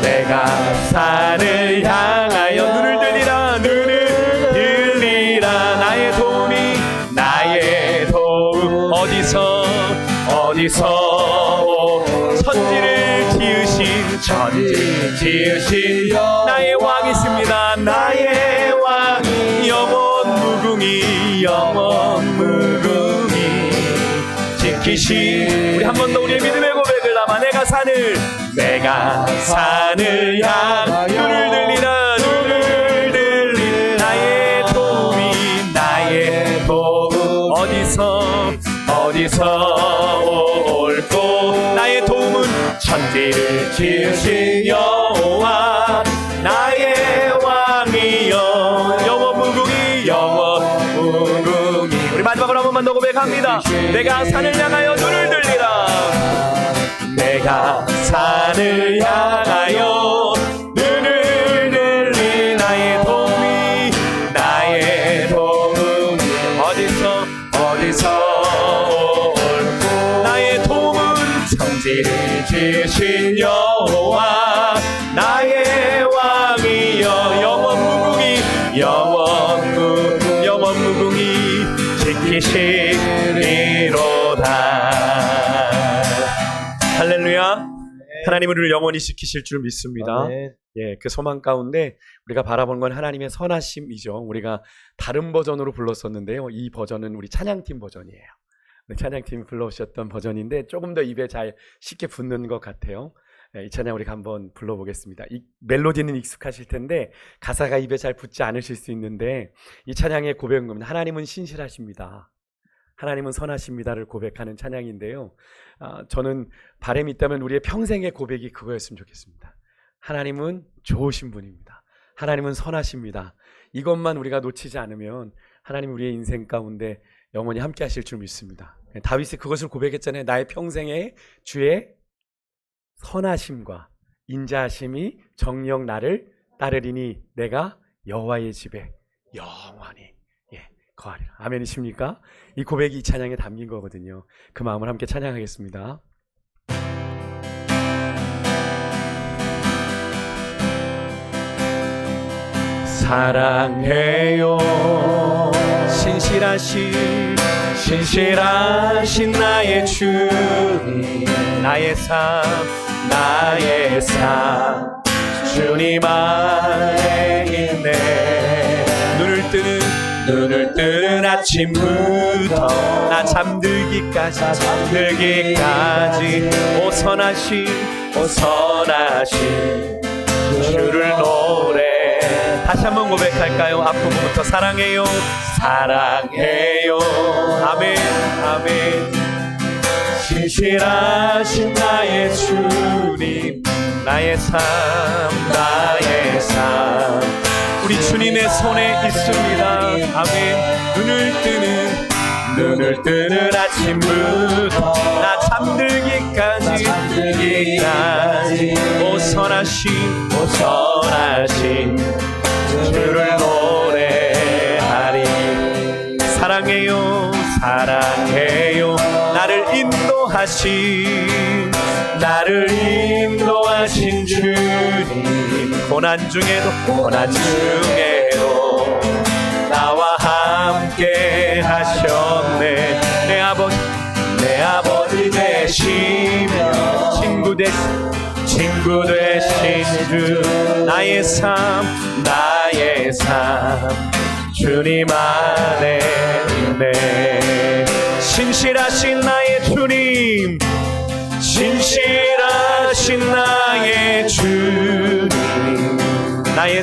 내가 산을 향하여 눈을 들리라 나의 도움 어디서 천지를 지으신 나의 왕이 있습니다. 나의 왕 영원 무궁히 지키신 우리 한 번 더 우리의 믿음의 고백을 담아 내가 산을 향하여 눈을 들리라 나의 도움 어디서 올꼬 나의 도움은 천지를 지으신 여호와 나의 왕이여 영원 무궁히 우리 마지막으로 한 번만 더 고백합니다. 내가 산을 향하여 눈을 들리라 내가 산을 향하여 눈을 들리 나의 도움이 어디서 올꼬 나의 도움은 천지를 지으신 여호와 나의 왕이여 영원 무궁히 지키시리로다. 할렐루야. 하나님은 우리를 영원히 지키실 줄 믿습니다. 예, 그 소망 가운데 우리가 바라본 건 하나님의 선하심이죠. 우리가 다른 버전으로 불렀었는데요. 이 버전은 우리 찬양팀 버전이에요. 찬양팀이 불러오셨던 버전인데 조금 더 입에 잘 쉽게 붙는 것 같아요. 이 찬양 우리가 한번 불러보겠습니다. 이 멜로디는 익숙하실 텐데 가사가 입에 잘 붙지 않으실 수 있는데 이 찬양의 고백은 하나님은 신실하십니다. 하나님은 선하십니다를 고백하는 찬양인데요. 저는 바람이 있다면 우리의 평생의 고백이 그거였으면 좋겠습니다. 하나님은 좋으신 분입니다. 하나님은 선하십니다. 이것만 우리가 놓치지 않으면 하나님 우리의 인생 가운데 영원히 함께 하실 줄 믿습니다. 다윗이 그것을 고백했잖아요. 나의 평생에 주의 선하심과 인자하심이 정녕 나를 따르리니 내가 여호와의 집에 영원히 거하리라. 아멘이십니까? 이 고백이 이 찬양에 담긴 거거든요. 그 마음을 함께 찬양하겠습니다. 사랑해요 신실하신 나의 주님 나의 삶 주님 안에 있네 눈을 뜨는 아침부터 나 잠들기까지 오 선하신 주를 노래 다시 한번 고백할까요? 앞부분부터 사랑해요 아멘 신실하신 나의 주님 나의 삶 우리 주님의 손에 있습니다. 아멘 눈을 뜨는 아침부터 나 잠들기까지 오 선하신 주를 노래하리 사랑해요 나를 인도하신 주님 고난 중에도 나와 함께 하셨네 내 아버지 되시며 친구 되신 주 나의 삶 주님 안에 있네 신실하신 나의 주님 나의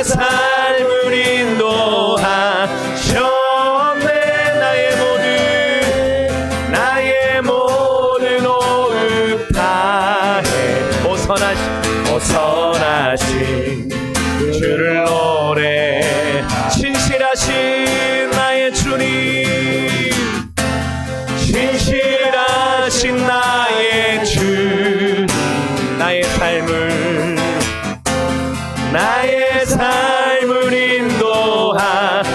삶을 인도하셨네 나의 모든 호흡 다해 오 선하신 주를 노래 신실하신 나의 주님 신실하신 나의 주님 나의 삶을 인도하셔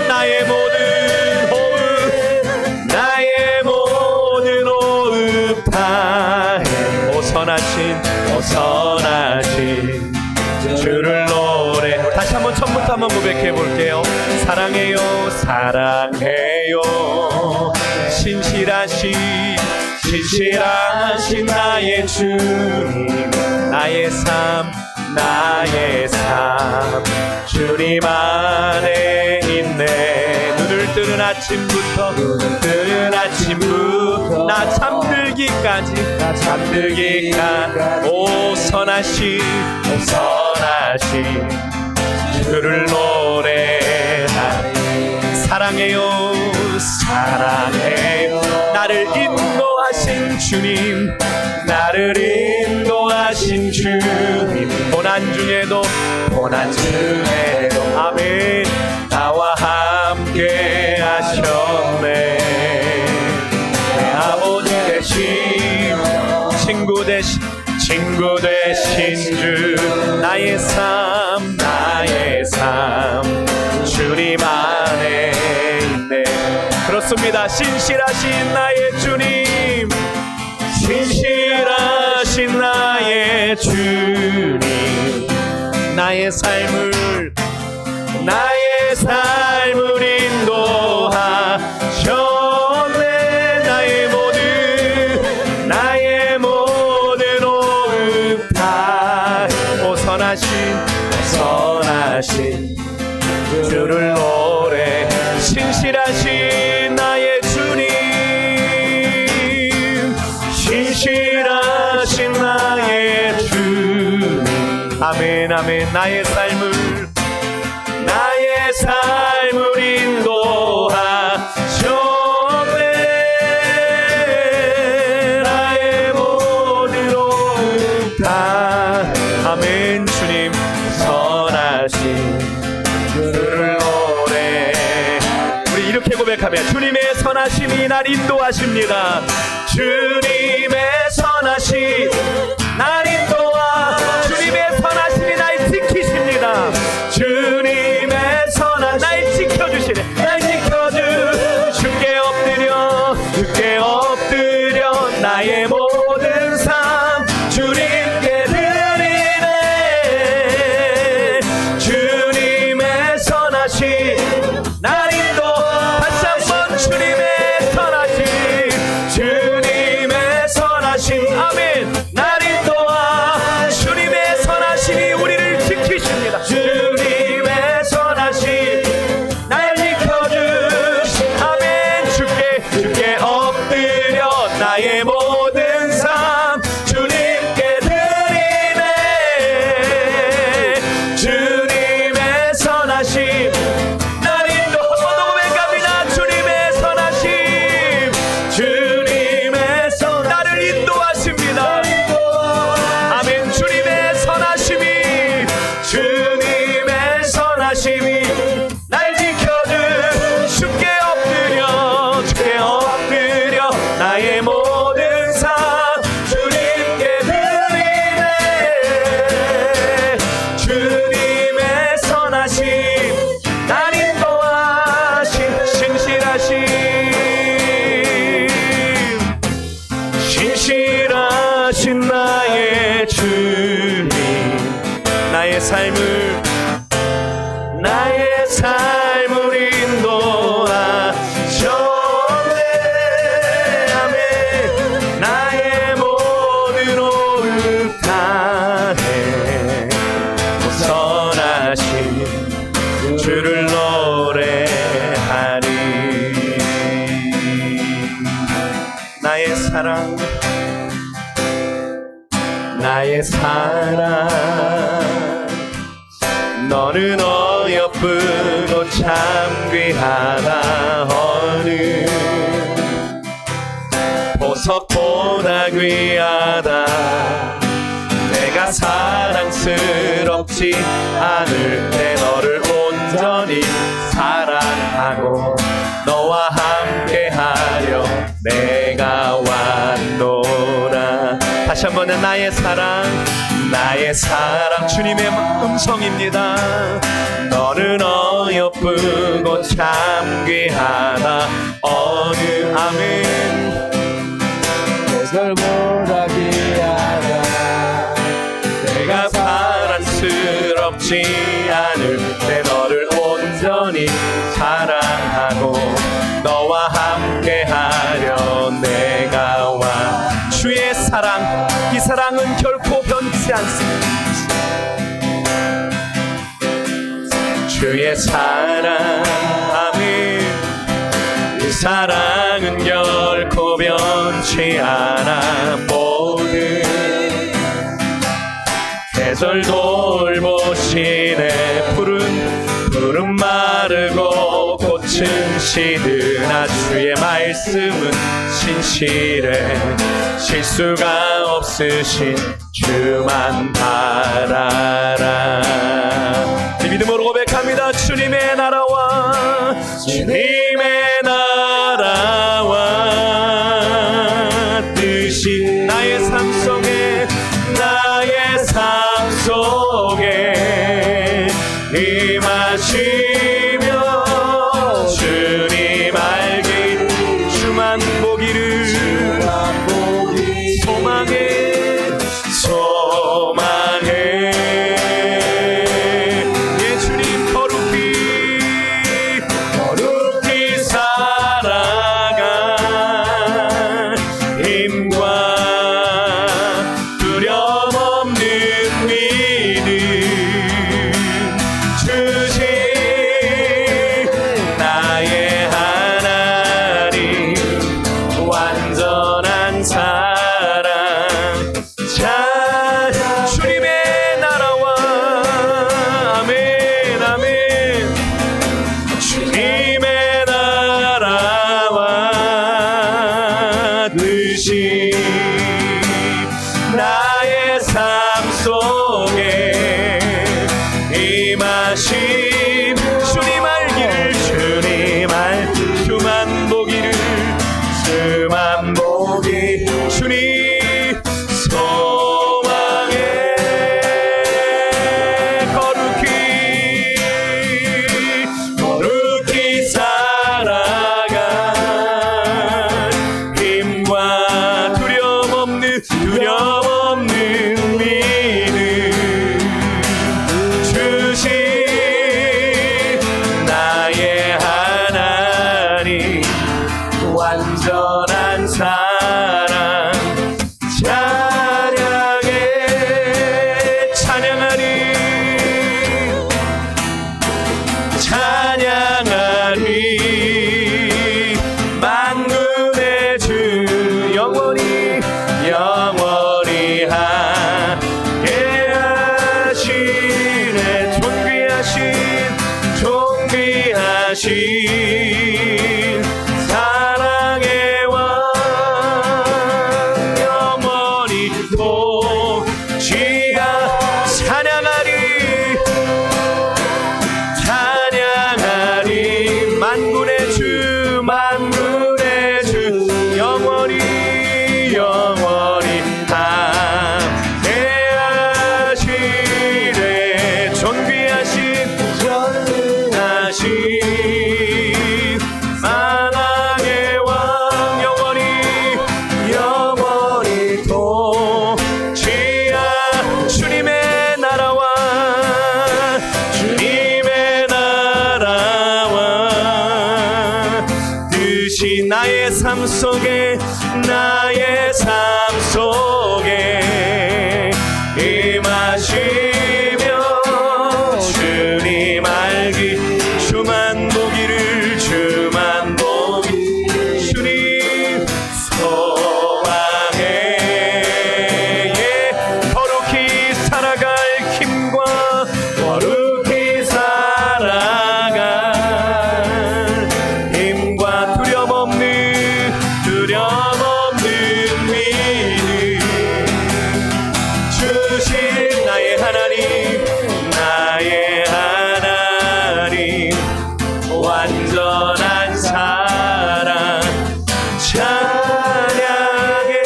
나의 모든 호흡 사랑해요 사랑해요 신실하신 나의 주님 나의 삶 주님 안에 있네 눈을 뜨는 아침부터 나 잠들기까지 오 선하신 주를 노래하리 사랑해요 나를 인도하신 주님 고난 중에도 아멘 나와 함께 하셨네 내 아버지 되신 친구 되신 주 나의 삶 주님 안에 있네 그렇습니다 신실하신 나의 주님 신실하신 나의 주님 나의 삶을 인도하셨네 나의 모든 호흡 다 오 선하신 주를 노래 신실하신 나의 주님 신실하신 나의 주님 아멘 아멘 나의 삶을 인도하셨네 나의 모든 호흡 다 아멘 주님 선하신 주를 노래 우리 이렇게 고백하며 주님의 선하심이 날 인도하십니다 주님의 선하심 날 인도하 주님의 선하심이 날 지키십니다 주님의 선하심 날 지켜주시네 날 지켜주 주께 엎드려 나의 모든 삶 주님께 드리네 주님의 선하심 날 인도 다시 한번 주님의 선하심 아멘 날 인도하 주님의 선하심이 우리를 지키십니다 주님의 선하심 날 지켜주 아멘 주께 엎드려 나의 모든 삶 주님께 드리네 주님의 선하심 날 인도 한 번 더 고백합니다 주님의 선하심 나를 인도하십니다 아멘 주님의 선하심이 날 지켜주 주께 엎드려 나의 모든 삶 주님께 드리네 주님의 선하심 날 인도하신 신실하신 나의 주님 나의 삶을 인도하셨네 아멘 나의 모든 호흡 다해 선하신 주를 노래하리 나의 사랑 너는 어여쁘고 참 귀하다 어느 보석보다 귀하다 내가 사랑스럽지 않을 때 너를 온전히 사랑하고 너와 함께하려 내가 왔노라 다시 한번은 나의 사랑 주님의 음성입니다 너는 어여쁘고 참 귀하다 어느 아멘 보석보다 귀하다 내가 사랑스럽지 않을 때 너를 온전히 사랑은 결코 변치 않습니다. 주의 사랑, 아멘. 이 사랑은 결코 변치 않아. 모든 계절 돌보시네. 푸른 마르고 꽃은 시드나 주의 말씀은 신실해. 실수가 없으신 주만 바라라. 이 믿음으로 고백합니다. 주님의 나라와 주님의 나라와 뜻이 나의 삶 속에 임하시며 주님 알기 주만 보기를 소망해. 예 주님 거룩히 살아가 힘과 두려움 없는 믿음 주신 나의 하나님 완전한 사랑. 주님의 나라와 아멘 아멘. 주님의 나라와 뜻이 나의 삶 속에 임하심. 주님 알기를 주만 보기를 주님 소망해. 거룩히 살아가 힘과 두려움 없는 믿음 주신 나의 하나님 완전한 사랑. 찬양하리 만군의 주 영원히 함께 하시네. 존귀하신 사랑의 왕 영원히 도지하. 찬양하리 만군의 주 영원히 함께 하시네. 존귀하신 사랑의 왕 영원히 도지하. 주님의 나라와 뜻이 나의 삶 속에 임하시며 주님 알기 주만 보기를 주님 소망해. 예, 거룩히 살아갈 힘과 거룩히 살아갈 힘과 두려움 없는 믿음 주신 나의 하나님 완전한 사랑. 찬양해.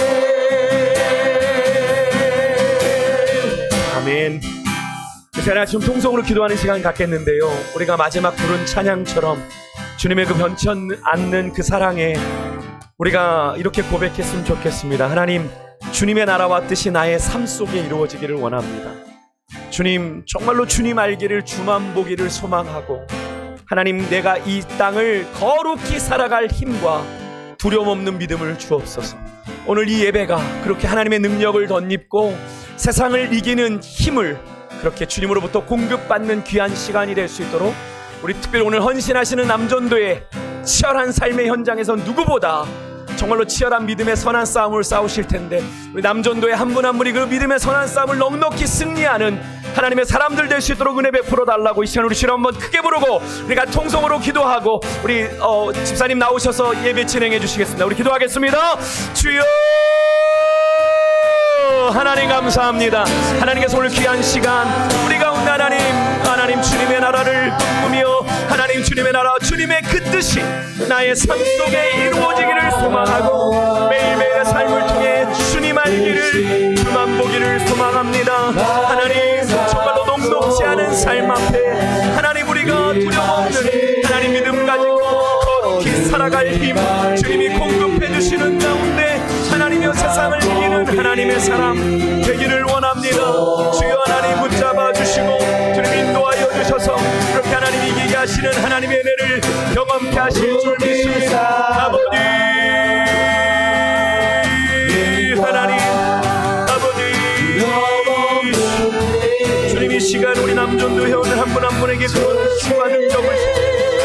아멘. 제가 지금 통성으로 기도하는 시간 갖겠는데요, 우리가 마지막 부른 찬양처럼 주님의 그 변치 않는 그 사랑에 우리가 이렇게 고백했으면 좋겠습니다. 하나님, 주님의 나라와 뜻이 나의 삶 속에 이루어지기를 원합니다. 주님, 정말로 주님 알기를 주만 보기를 소망하고, 하나님, 내가 이 땅을 거룩히 살아갈 힘과 두려움 없는 믿음을 주옵소서. 오늘 이 예배가 그렇게 하나님의 능력을 덧입고 세상을 이기는 힘을 그렇게 주님으로부터 공급받는 귀한 시간이 될 수 있도록 우리 특별히 오늘 헌신하시는 남전도의 치열한 삶의 현장에서 누구보다 정말로 치열한 믿음의 선한 싸움을 싸우실 텐데 우리 남전도의 한 분 한 분이 그 믿음의 선한 싸움을 넉넉히 승리하는 하나님의 사람들 될 수 있도록 은혜 베풀어 달라고 이 시간 우리 주님 한번 크게 부르고 우리가 통성으로 기도하고 우리 집사님 나오셔서 예배 진행해 주시겠습니다. 우리 기도하겠습니다. 주여 하나님 감사합니다. 하나님께서 오늘 귀한 시간 우리 가운데 하나님 주님의 나라를 꿈꾸며 하나님 주님의 나라 주님의 그 뜻이 나의 삶 속에 이루어지기를 소망하고 매일매일의 삶을 통해 주님 알기를 주만 보기를 소망합니다. 하나님 정말로 녹록지 않은 삶 앞에 하나님 우리가 두려움 없는 하나님 믿음 가지고 걷기 살아갈 힘 주님이 공급해 주시는 가운데 하나님여 세상을 이기는 하나님의 사람 되기를 원합니다. 주여 하나님 붙잡아 주시고 주님 인도하여 주셔서 그렇게 하나님 이기게 하시는 하나님의 은혜를 경험케 하실 줄 믿습니다. 아버지 하나님 아버지 주님 이 시간 우리 남전도 회원들 한 분 한 분에게 그런 힘과 능력을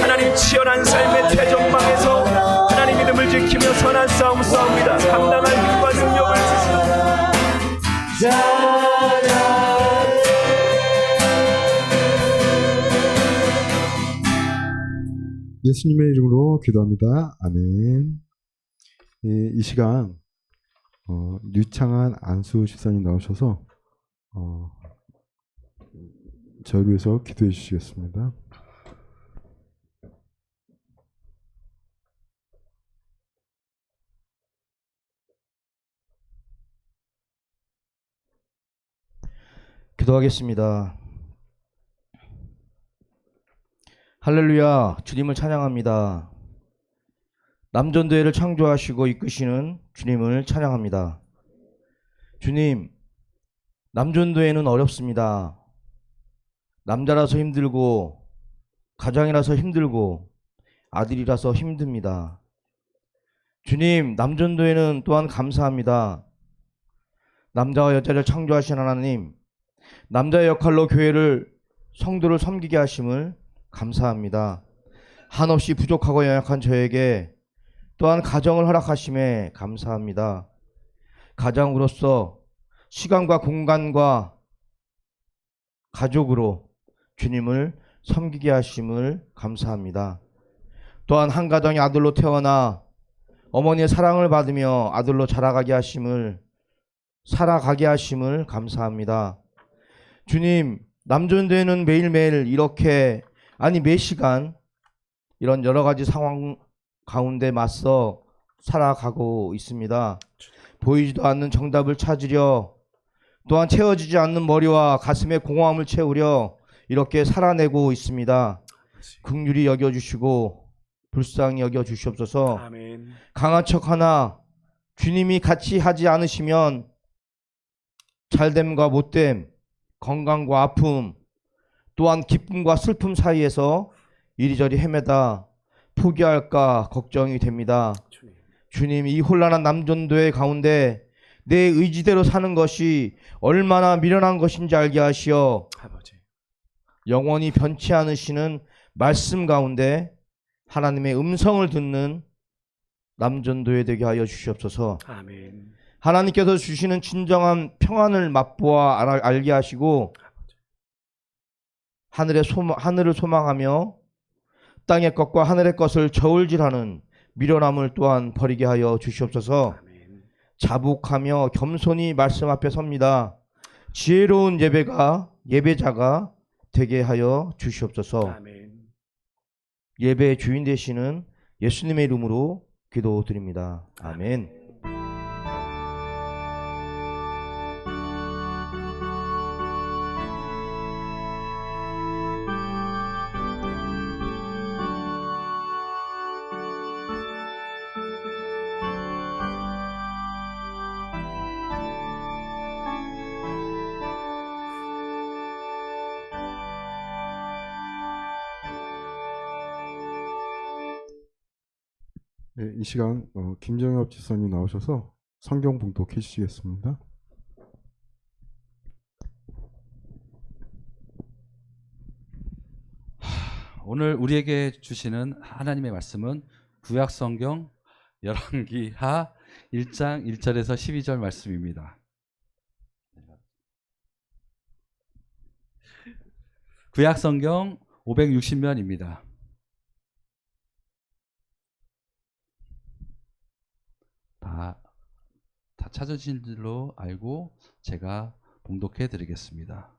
하나님 치열한 삶의 최전방에서 하나님 믿음을 지키며 선한 싸움 싸웁니다. 감당할 힘과 능력을 주시옵소서. 예수님의 이름으로 기도합니다. 아멘. 이 시간 유창한 안수 집사님 나오셔서 저를 위해서 기도해 주시겠습니다. 기도하겠습니다. 할렐루야, 주님을 찬양합니다. 남전도회를 창조하시고 이끄시는 주님을 찬양합니다. 주님, 남전도회는 어렵습니다. 남자라서 힘들고 가장이라서 힘들고 아들이라서 힘듭니다. 주님, 남전도회는 또한 감사합니다. 남자와 여자를 창조하신 하나님, 남자의 역할로 교회를 성도를 섬기게 하심을 감사합니다. 한없이 부족하고 연약한 저에게 또한 가정을 허락하심에 감사합니다. 가정으로서 시간과 공간과 가족으로 주님을 섬기게 하심을 감사합니다. 또한 한 가정의 아들로 태어나 어머니의 사랑을 받으며 아들로 살아가게 하심을 감사합니다. 주님, 남전도회는 매일매일 이렇게 매 시간 이런 여러 가지 상황 가운데 맞서 살아가고 있습니다. 보이지도 않는 정답을 찾으려 또한 채워지지 않는 머리와 가슴의 공허함을 채우려 이렇게 살아내고 있습니다. 긍휼히 여겨주시고 불쌍히 여겨주시옵소서. 아멘. 강한 척하나 주님이 같이 하지 않으시면 잘됨과 못됨, 건강과 아픔, 또한 기쁨과 슬픔 사이에서 이리저리 헤매다 포기할까 걱정이 됩니다. 주님, 이 혼란한 남전도회 가운데 내 의지대로 사는 것이 얼마나 미련한 것인지 알게 하시어 아버지. 영원히 변치 않으시는 말씀 가운데 하나님의 음성을 듣는 남전도회 되게 하여 주시옵소서. 아멘. 하나님께서 주시는 진정한 평안을 맛보아 알게 하시고 하늘을 소망하며 땅의 것과 하늘의 것을 저울질하는 미련함을 또한 버리게 하여 주시옵소서. 아멘. 자복하며 겸손히 말씀 앞에 섭니다. 지혜로운 예배자가 되게 하여 주시옵소서. 아멘. 예배의 주인 되시는 예수님의 이름으로 기도드립니다. 아멘. 네, 이 시간 김정엽 집사님 나오셔서 성경 봉독해 주시겠습니다. 오늘 우리에게 주시는 하나님의 말씀은 구약 성경 열왕기하 1장 1절에서 12절 말씀입니다. 구약 성경 560면입니다. 다 찾으신 줄로 알고 제가 봉독해 드리겠습니다.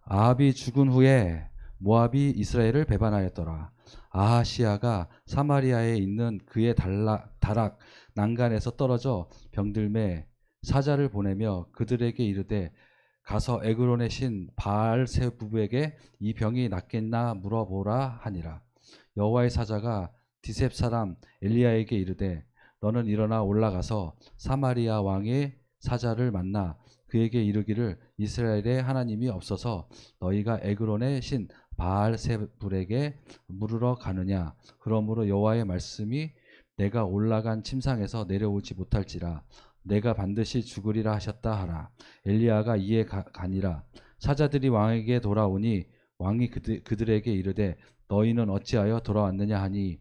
아합이 죽은 후에 모압이 이스라엘을 배반하였더라. 아하시아가 사마리아에 있는 그의 다락 난간에서 떨어져 병들매 사자를 보내며 그들에게 이르되 가서 에그론의 신 바알세부에게 이 병이 낫겠나 물어보라 하니라. 여호와의 사자가 디셉 사람 엘리야에게 이르되 너는 일어나 올라가서 사마리아 왕의 사자를 만나 그에게 이르기를 이스라엘의 하나님이 없어서 너희가 에그론의 신 바알세불에게 물으러 가느냐. 그러므로 여호와의 말씀이 내가 올라간 침상에서 내려오지 못할지라 내가 반드시 죽으리라 하셨다 하라. 엘리야가 이에 가니라. 사자들이 왕에게 돌아오니 왕이 그들에게 이르되 너희는 어찌하여 돌아왔느냐 하니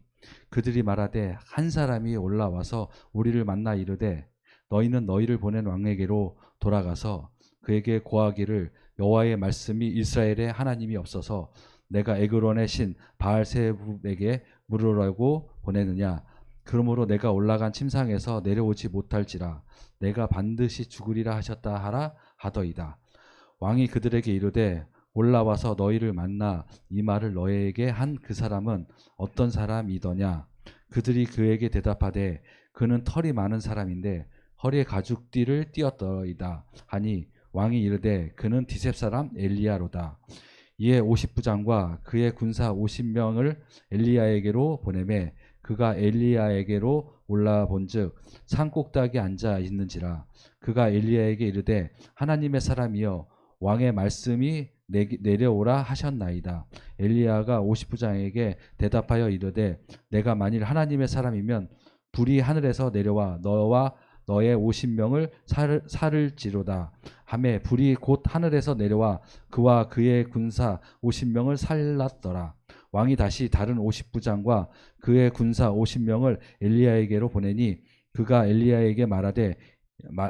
그들이 말하되 한 사람이 올라와서 우리를 만나 이르되 너희는 너희를 보낸 왕에게로 돌아가서 그에게 고하기를 여호와의 말씀이 이스라엘의 하나님이 없어서 내가 에그론의 신 바알세불에게 물으라고 보내느냐. 그러므로 내가 올라간 침상에서 내려오지 못할지라 내가 반드시 죽으리라 하셨다 하라 하더이다. 왕이 그들에게 이르되 올라와서 너희를 만나 이 말을 너희에게 한 그 사람은 어떤 사람이더냐. 그들이 그에게 대답하되 그는 털이 많은 사람인데 허리에 가죽띠를 띠었더이다 하니 왕이 이르되 그는 디셉 사람 엘리야로다. 이에 50부장과 그의 군사 50명을 엘리야에게로 보내매 그가 엘리야에게로 올라본즉 산 꼭대기에 앉아 있는지라. 그가 엘리야에게 이르되 하나님의 사람이여 왕의 말씀이 내려오라 하셨나이다. 엘리야가 50부장에게 대답하여 이르되 내가 만일 하나님의 사람이면 불이 하늘에서 내려와 너와 너의 50명을 살을지로다 하매 불이 곧 하늘에서 내려와 그와 그의 군사 50명을 살랐더라. 왕이 다시 다른 50부장과 그의 군사 50명을 엘리야에게로 보내니 그가 엘리야에게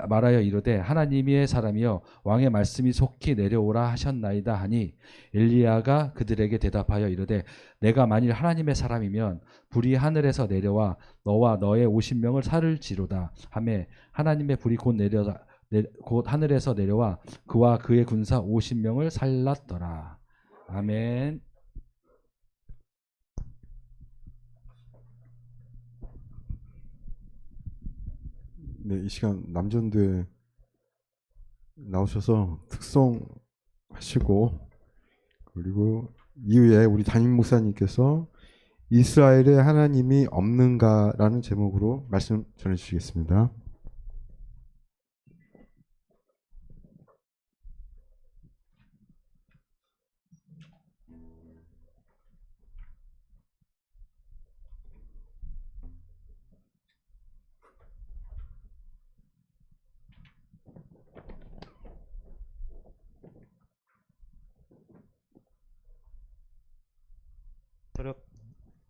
말하여 이르되 하나님의 사람이여 왕의 말씀이 속히 내려오라 하셨나이다 하니 엘리야가 그들에게 대답하여 이르되 내가 만일 하나님의 사람이면 불이 하늘에서 내려와 너와 너의 50명을 살을지로다 하매 하나님의 불이 곧 하늘에서 내려와 그와 그의 군사 50명을 살랐더라. 아멘. 네, 이 시간 남전도에 나오셔서 특송하시고 그리고 이후에 우리 담임 목사님께서 이스라엘의 하나님이 없는가라는 제목으로 말씀 전해주시겠습니다.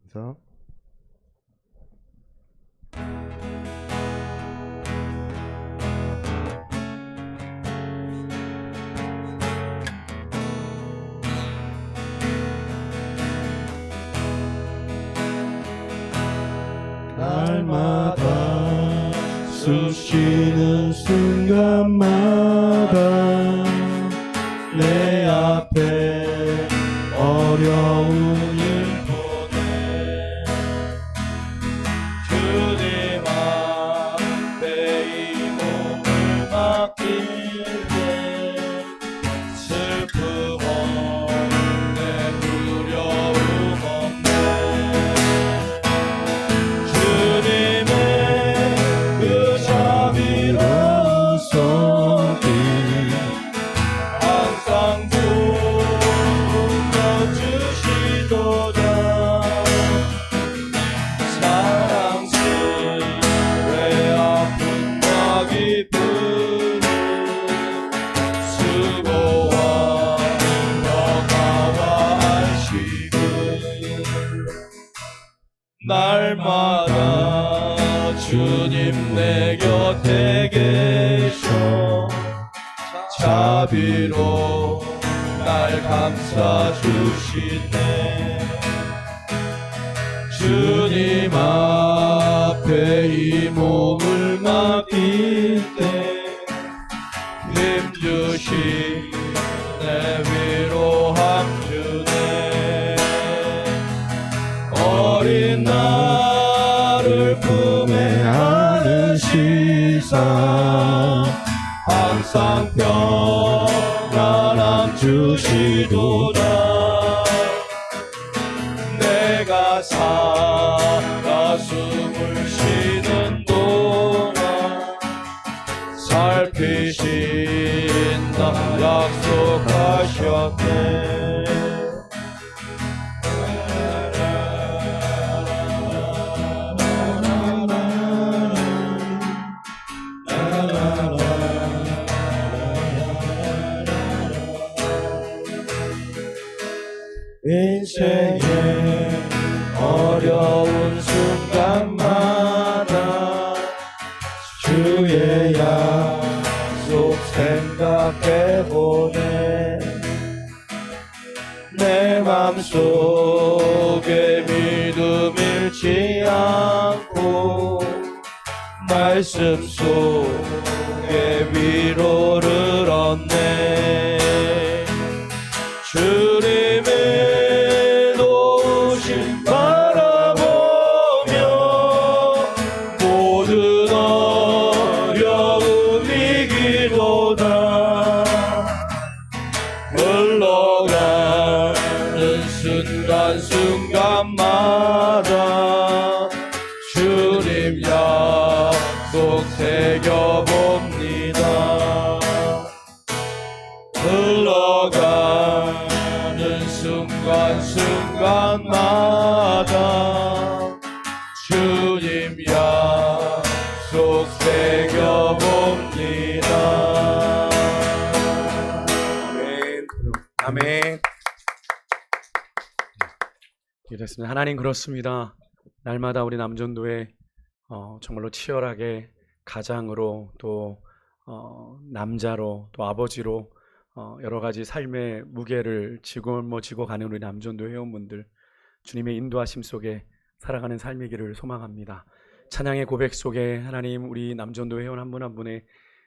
인사. 날마다 숨쉬는 순간마다 내 앞에 어려운 일 보내 주님 앞에 이 몸을 맡길 때 슬픔 없네 두려움 없네 주님의 그 자비로운 손길 내 곁에 계셔 자비로 날 감싸주시네. 주님 앞에 이 몸을 맡길 때 힘주시 내 위로함 주네. 어린 나를 품에 안으시사 항상 평안함 주시도다. 내가 살아 숨을 쉬는 동안 살피신다 약속하셨네. 인생의 어려운 순간마다 주의 약속 생각해보네. 내 맘속에 믿음 잃지 않고 말씀 속에 위로를 얻네. 주님의 도우심 바라보며 모든 어려움 이기도다. 흘러가는 순간순간마다 주님 약속 새겨봅니다. 흘러가는 순간순간마다 주님 약속 새겨봅니다. 아멘. 이랬습니다. 하나님 그렇습니다. 날마다 우리 남전도에 정말로 치열하게 가장으로 또 남자로 또 아버지로 여러 가지 삶의 무게를 짊어지고 가는 우리 남전도 회원분들 주님의 인도하심 속에 살아가는 삶의 길을 소망합니다. 찬양의 고백 속에 하나님 우리 남전도 회원 한 분 한 분의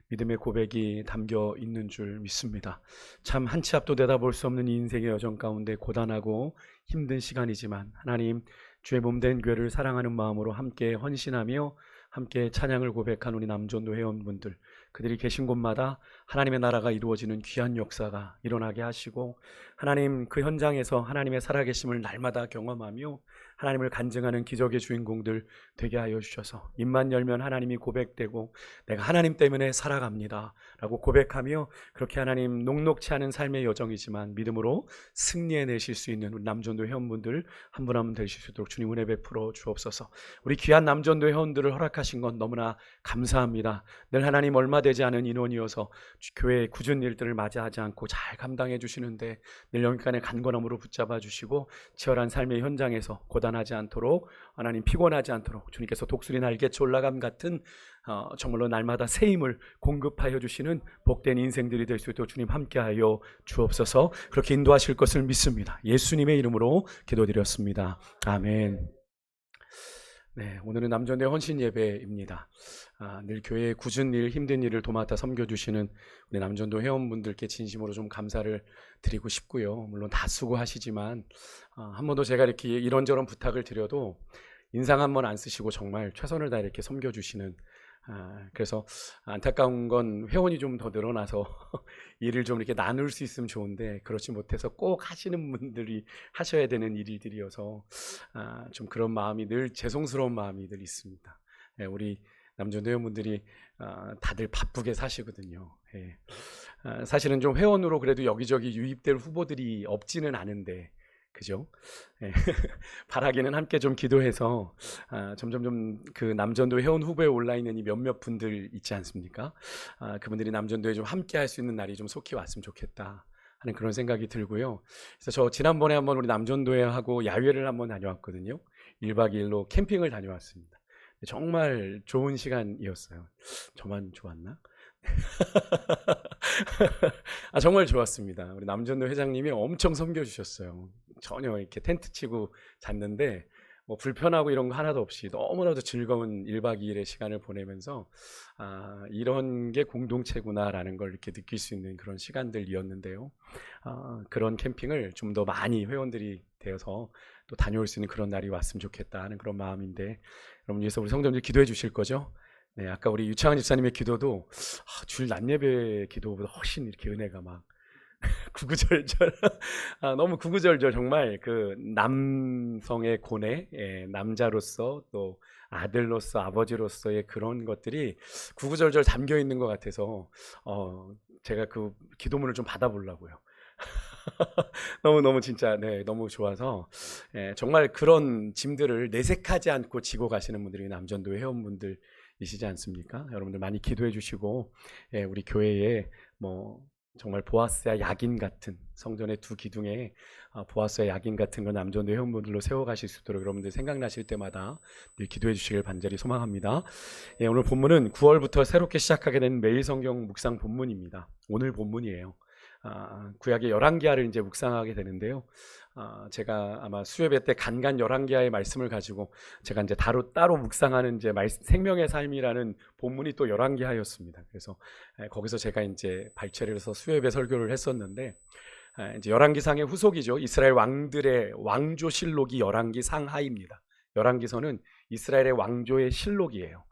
믿음의 고백이 담겨 있는 줄 믿습니다. 참 한 치 앞도 내다볼 수 없는 이 인생의 여정 가운데 고단하고 힘든 시간이지만 하나님 주의 몸된 교회를 사랑하는 마음으로 함께 헌신하며 함께 찬양을 고백한 우리 남전도 회원분들, 그들이 계신 곳마다 하나님의 나라가 이루어지는 귀한 역사가 일어나게 하시고 하나님 그 현장에서 하나님의 살아계심을 날마다 경험하며 하나님을 간증하는 기적의 주인공들 되게 하여 주셔서 입만 열면 하나님이 고백되고 내가 하나님 때문에 살아갑니다 라고 고백하며 그렇게 하나님 녹록치 않은 삶의 여정이지만 믿음으로 승리해내실 수 있는 우리 남전도 회원분들 한 분 한 분 되실 수 있도록 주님 은혜 베풀어 주옵소서. 우리 귀한 남전도 회원들을 허락하신 건 너무나 감사합니다. 늘 하나님 얼마 되지 않은 인원이어서 교회의 굳은 일들을 맞이하지 않고 잘 감당해 주시는데 늘 영육간의 간건함으로 붙잡아 주시고 치열한 삶의 현장에서 고단하지 않도록 하나님 피곤하지 않도록 주님께서 독수리 날개쳐 올라감 같은 정말로 날마다 새 힘을 공급하여 주시는 복된 인생들이 될 수 있도록 주님 함께하여 주옵소서. 그렇게 인도하실 것을 믿습니다. 예수님의 이름으로 기도드렸습니다. 아멘. 네, 오늘은 남전대 헌신 예배입니다. 늘 교회의 굳은 일, 힘든 일을 도맡아 섬겨주시는 우리 남전도 회원분들께 진심으로 좀 감사를 드리고 싶고요. 물론 다 수고하시지만 한 번도 제가 이렇게 이런저런 부탁을 드려도 인상 한 번 안 쓰시고 정말 최선을 다해 이렇게 섬겨주시는 그래서 안타까운 건 회원이 좀 더 늘어나서 일을 좀 이렇게 나눌 수 있으면 좋은데 그렇지 못해서 꼭 하시는 분들이 하셔야 되는 일들이어서 좀 그런 마음이 늘 죄송스러운 마음이 늘 있습니다. 우리 남전도 회원분들이 다들 바쁘게 사시거든요. 사실은 좀 회원으로 그래도 여기저기 유입될 후보들이 없지는 않은데 그죠? 바라기는 함께 좀 기도해서 점점 좀 그 남전도 회원 후보에 올라 있는 이 몇몇 분들 있지 않습니까? 그분들이 남전도에 좀 함께 할 수 있는 날이 좀 속히 왔으면 좋겠다 하는 그런 생각이 들고요. 그래서 저 지난번에 한번 우리 남전도에 하고 야외를 한번 다녀왔거든요. 1박 2일로 캠핑을 다녀왔습니다. 정말 좋은 시간이었어요. 저만 좋았나? 정말 좋았습니다. 우리 남전도 회장님이 엄청 섬겨주셨어요. 전혀 이렇게 텐트 치고 잤는데 뭐 불편하고 이런 거 하나도 없이 너무나도 즐거운 1박 2일의 시간을 보내면서 이런 게 공동체구나라는 걸 이렇게 느낄 수 있는 그런 시간들이었는데요. 그런 캠핑을 좀 더 많이 회원들이 되어서 또 다녀올 수 있는 그런 날이 왔으면 좋겠다 하는 그런 마음인데, 여러분 위해서 우리 성도님들 기도해 주실 거죠? 네, 아까 우리 유창한 집사님의 기도도 주일 낮 예배 기도보다 훨씬 이렇게 은혜가 막 구구절절 너무 구구절절 정말 그 남성의 고뇌, 남자로서 또 아들로서 아버지로서의 그런 것들이 구구절절 담겨 있는 것 같아서 제가 그 기도문을 좀 받아보려고요. 너무 진짜 너무 좋아서 정말 그런 짐들을 내색하지 않고 지고 가시는 분들이 남전도 회원분들이시지 않습니까? 여러분들 많이 기도해 주시고 우리 교회에 뭐 정말 보아스야 야긴 같은 성전의 두 기둥에 보아스야 야긴 같은 건 남전도 회원분들로 세워가실 수 있도록 여러분들 생각나실 때마다 늘 기도해 주시길 간절히 소망합니다. 오늘 본문은 9월부터 새롭게 시작하게 된 매일 성경 묵상 본문입니다. 오늘 본문이에요. 구약의 열왕기하를 이제 묵상하게 되는데요. 제가 아마 수요예배 때 간간 열왕기하의 말씀을 가지고 제가 이제 따로 묵상하는 이제 생명의 삶이라는 본문이 또 열왕기하였습니다. 그래서 거기서 제가 이제 발췌를 해서 수요예배 설교를 했었는데, 이제 열왕기상의 후속이죠. 이스라엘 왕들의 왕조실록이 열왕기 상하입니다. 열왕기서는 이스라엘의 왕조의 실록이에요.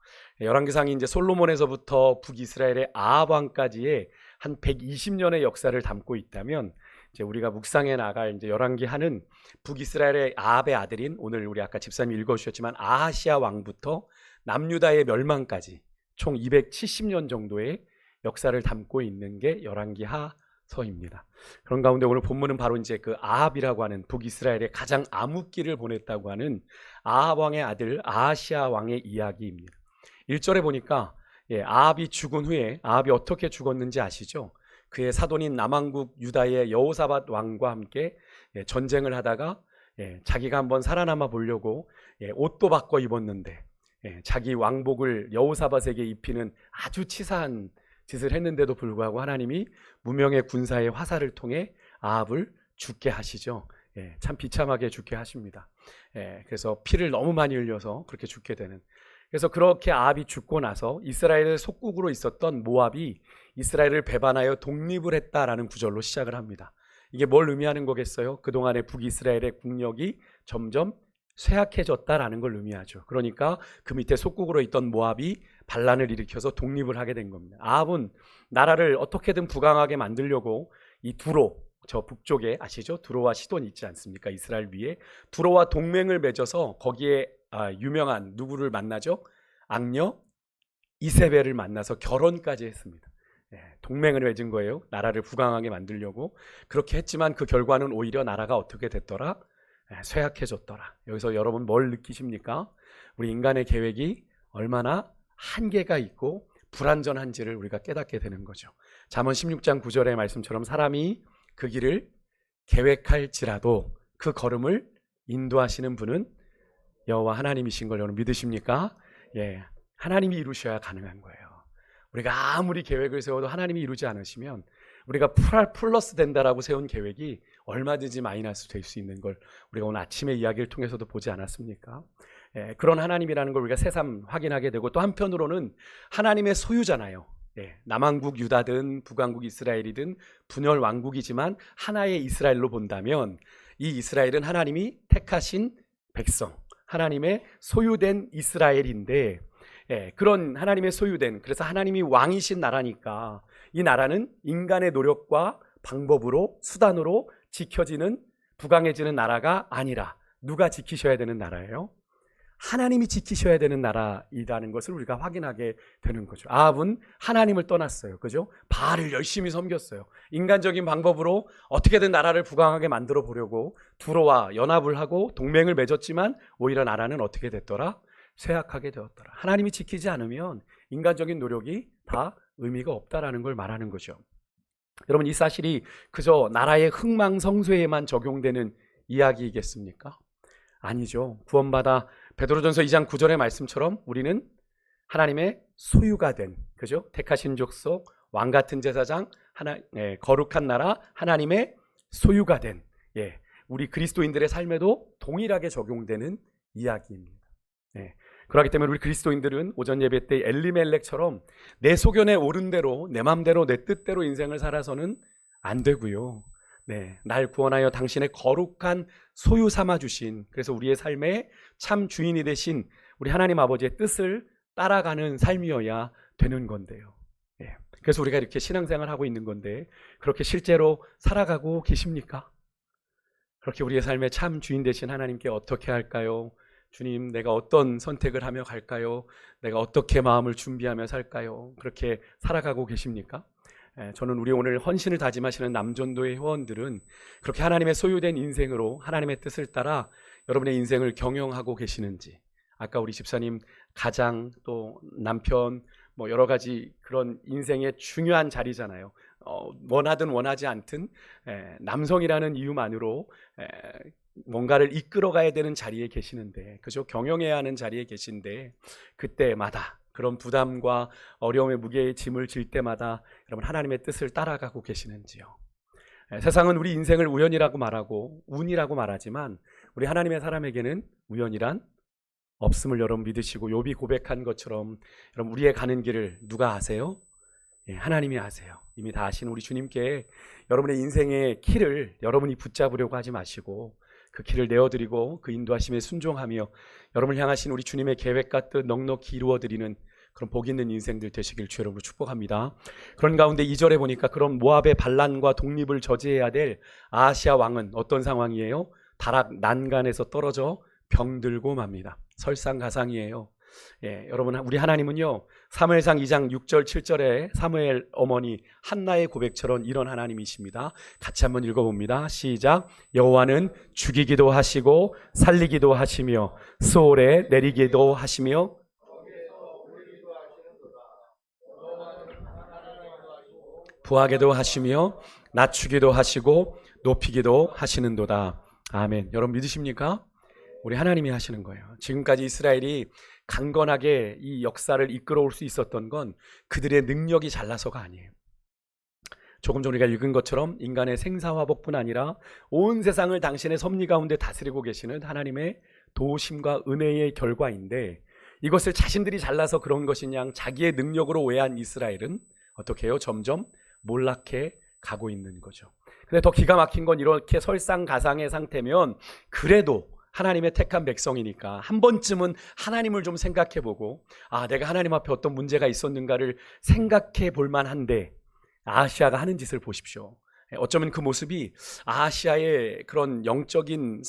열왕기상이 이제 솔로몬에서부터 북이스라엘의 아합 왕까지의 한 120년의 역사를 담고 있다면, 이제 우리가 묵상해 나갈 이제 열왕기하는 북이스라엘의 아합의 아들인, 오늘 우리 아까 집사님이 읽어주셨지만 아하시아 왕부터 남유다의 멸망까지 총 270년 정도의 역사를 담고 있는 게 열왕기하서입니다. 그런 가운데 오늘 본문은 바로 이제 그 아합이라고 하는 북이스라엘의 가장 암흑기를 보냈다고 하는 아합 왕의 아들 아하시아 왕의 이야기입니다. 1절에 보니까 아합이 죽은 후에, 아합이 어떻게 죽었는지 아시죠? 그의 사돈인 남왕국 유다의 여호사밧 왕과 함께 전쟁을 하다가 자기가 한번 살아남아 보려고 옷도 바꿔 입었는데 자기 왕복을 여호사밧에게 입히는 아주 치사한 짓을 했는데도 불구하고 하나님이 무명의 군사의 화살을 통해 아합을 죽게 하시죠. 참 비참하게 죽게 하십니다. 그래서 피를 너무 많이 흘려서 그렇게 죽게 되는, 그래서 그렇게 아합이 죽고 나서 이스라엘의 속국으로 있었던 모압이 이스라엘을 배반하여 독립을 했다라는 구절로 시작을 합니다. 이게 뭘 의미하는 거겠어요? 그동안의 북이스라엘의 국력이 점점 쇠약해졌다라는 걸 의미하죠. 그러니까 그 밑에 속국으로 있던 모압이 반란을 일으켜서 독립을 하게 된 겁니다. 아합은 나라를 어떻게든 부강하게 만들려고 이 두로, 저 북쪽에 아시죠? 두로와 시돈이 있지 않습니까? 이스라엘 위에 두로와 동맹을 맺어서 거기에 유명한 누구를 만나죠? 악녀 이세벨을 만나서 결혼까지 했습니다. 동맹을 맺은 거예요. 나라를 부강하게 만들려고. 그렇게 했지만 그 결과는 오히려 나라가 어떻게 됐더라? 쇠약해졌더라. 여기서 여러분 뭘 느끼십니까? 우리 인간의 계획이 얼마나 한계가 있고 불완전한지를 우리가 깨닫게 되는 거죠. 잠언 16장 9절의 말씀처럼 사람이 그 길을 계획할지라도 그 걸음을 인도하시는 분은 여호와 하나님이신 걸 여러분 믿으십니까? 하나님이 이루셔야 가능한 거예요. 우리가 아무리 계획을 세워도 하나님이 이루지 않으시면 우리가 플러스 된다라고 세운 계획이 얼마든지 마이너스 될 수 있는 걸 우리가 오늘 아침의 이야기를 통해서도 보지 않았습니까? 그런 하나님이라는 걸 우리가 새삼 확인하게 되고, 또 한편으로는 하나님의 소유잖아요. 남왕국 유다든 북왕국 이스라엘이든 분열 왕국이지만 하나의 이스라엘로 본다면 이 이스라엘은 하나님이 택하신 백성, 하나님의 소유된 이스라엘인데, 그런 하나님의 소유된, 그래서 하나님이 왕이신 나라니까 이 나라는 인간의 노력과 방법으로, 수단으로 지켜지는, 부강해지는 나라가 아니라 누가 지키셔야 되는 나라예요? 하나님이 지키셔야 되는 나라이라는 것을 우리가 확인하게 되는 거죠. 아합은 하나님을 떠났어요. 그죠? 바알을 열심히 섬겼어요. 인간적인 방법으로 어떻게든 나라를 부강하게 만들어 보려고 두로와 연합을 하고 동맹을 맺었지만 오히려 나라는 어떻게 됐더라? 쇠약하게 되었더라. 하나님이 지키지 않으면 인간적인 노력이 다 의미가 없다라는 걸 말하는 거죠. 여러분, 이 사실이 그저 나라의 흥망성쇠에만 적용되는 이야기이겠습니까? 아니죠. 구원받아 베드로전서 2장 9절의 말씀처럼 우리는 하나님의 소유가 된, 그죠? 택하신 족속, 왕 같은 제사장, 거룩한 나라, 하나님의 소유가 된, 우리 그리스도인들의 삶에도 동일하게 적용되는 이야기입니다. 그렇기 때문에 우리 그리스도인들은 오전 예배 때 엘리멜렉처럼 내 소견에 옳은 대로, 내 마음대로, 내 뜻대로 인생을 살아서는 안 되고요. 날 구원하여 당신의 거룩한 소유 삼아주신, 그래서 우리의 삶의 참 주인이 되신 우리 하나님 아버지의 뜻을 따라가는 삶이어야 되는 건데요. 그래서 우리가 이렇게 신앙생활을 하고 있는 건데, 그렇게 실제로 살아가고 계십니까? 그렇게 우리의 삶의 참 주인 되신 하나님께 어떻게 할까요? 주님, 내가 어떤 선택을 하며 갈까요? 내가 어떻게 마음을 준비하며 살까요? 그렇게 살아가고 계십니까? 저는 우리 오늘 헌신을 다짐하시는 남전도의 회원들은 그렇게 하나님의 소유된 인생으로 하나님의 뜻을 따라 여러분의 인생을 경영하고 계시는지, 아까 우리 집사님 가장, 또 남편, 뭐 여러 가지 그런 인생의 중요한 자리잖아요. 원하든 원하지 않든 남성이라는 이유만으로 뭔가를 이끌어가야 되는 자리에 계시는데, 그죠? 경영해야 하는 자리에 계신데, 그때마다 그런 부담과 어려움의 무게의 짐을 질 때마다 여러분 하나님의 뜻을 따라가고 계시는지요? 세상은 우리 인생을 우연이라고 말하고 운이라고 말하지만 우리 하나님의 사람에게는 우연이란 없음을 여러분 믿으시고, 욥이 고백한 것처럼 여러분 우리의 가는 길을 누가 아세요? 하나님이 아세요. 이미 다 아신 우리 주님께 여러분의 인생의 키를 여러분이 붙잡으려고 하지 마시고 그 길을 내어드리고 그 인도하심에 순종하며 여러분을 향하신 우리 주님의 계획과 뜻 넉넉히 이루어드리는 그런 복 있는 인생들 되시길 주 여러분을 축복합니다. 그런 가운데 2절에 보니까 그런 모압의 반란과 독립을 저지해야 될 아하시아 왕은 어떤 상황이에요? 다락 난간에서 떨어져 병들고 맙니다. 설상가상이에요. 여러분, 우리 하나님은요, 사무엘상 2장 6절 7절에 사무엘 어머니 한나의 고백처럼 이런 하나님이십니다. 같이 한번 읽어봅니다. 시작. 여호와는 죽이기도 하시고 살리기도 하시며 수월에 내리기도 하시며 부하게도 하시며 낮추기도 하시고 높이기도 하시는도다. 아멘. 여러분 믿으십니까? 우리 하나님이 하시는 거예요. 지금까지 이스라엘이 강건하게 이 역사를 이끌어올 수 있었던 건 그들의 능력이 잘나서가 아니에요. 조금 전 우리가 읽은 것처럼 인간의 생사화복뿐 아니라 온 세상을 당신의 섭리 가운데 다스리고 계시는 하나님의 도우심과 은혜의 결과인데, 이것을 자신들이 잘나서 그런 것이냐 자기의 능력으로 오해한 이스라엘은 어떻게 해요? 점점 몰락해 가고 있는 거죠. 근데 더 기가 막힌 건 이렇게 설상가상의 상태면 그래도 하나님의 택한 백성이니까 한 번쯤은 하나님을 좀 생각해보고, 내가 하나님 앞에 어떤 문제가 있었는가를 생각해 볼 만한데 아하시아가 하는 짓을 보십시오. 어쩌면 그 모습이 아하시아의 그런 영적인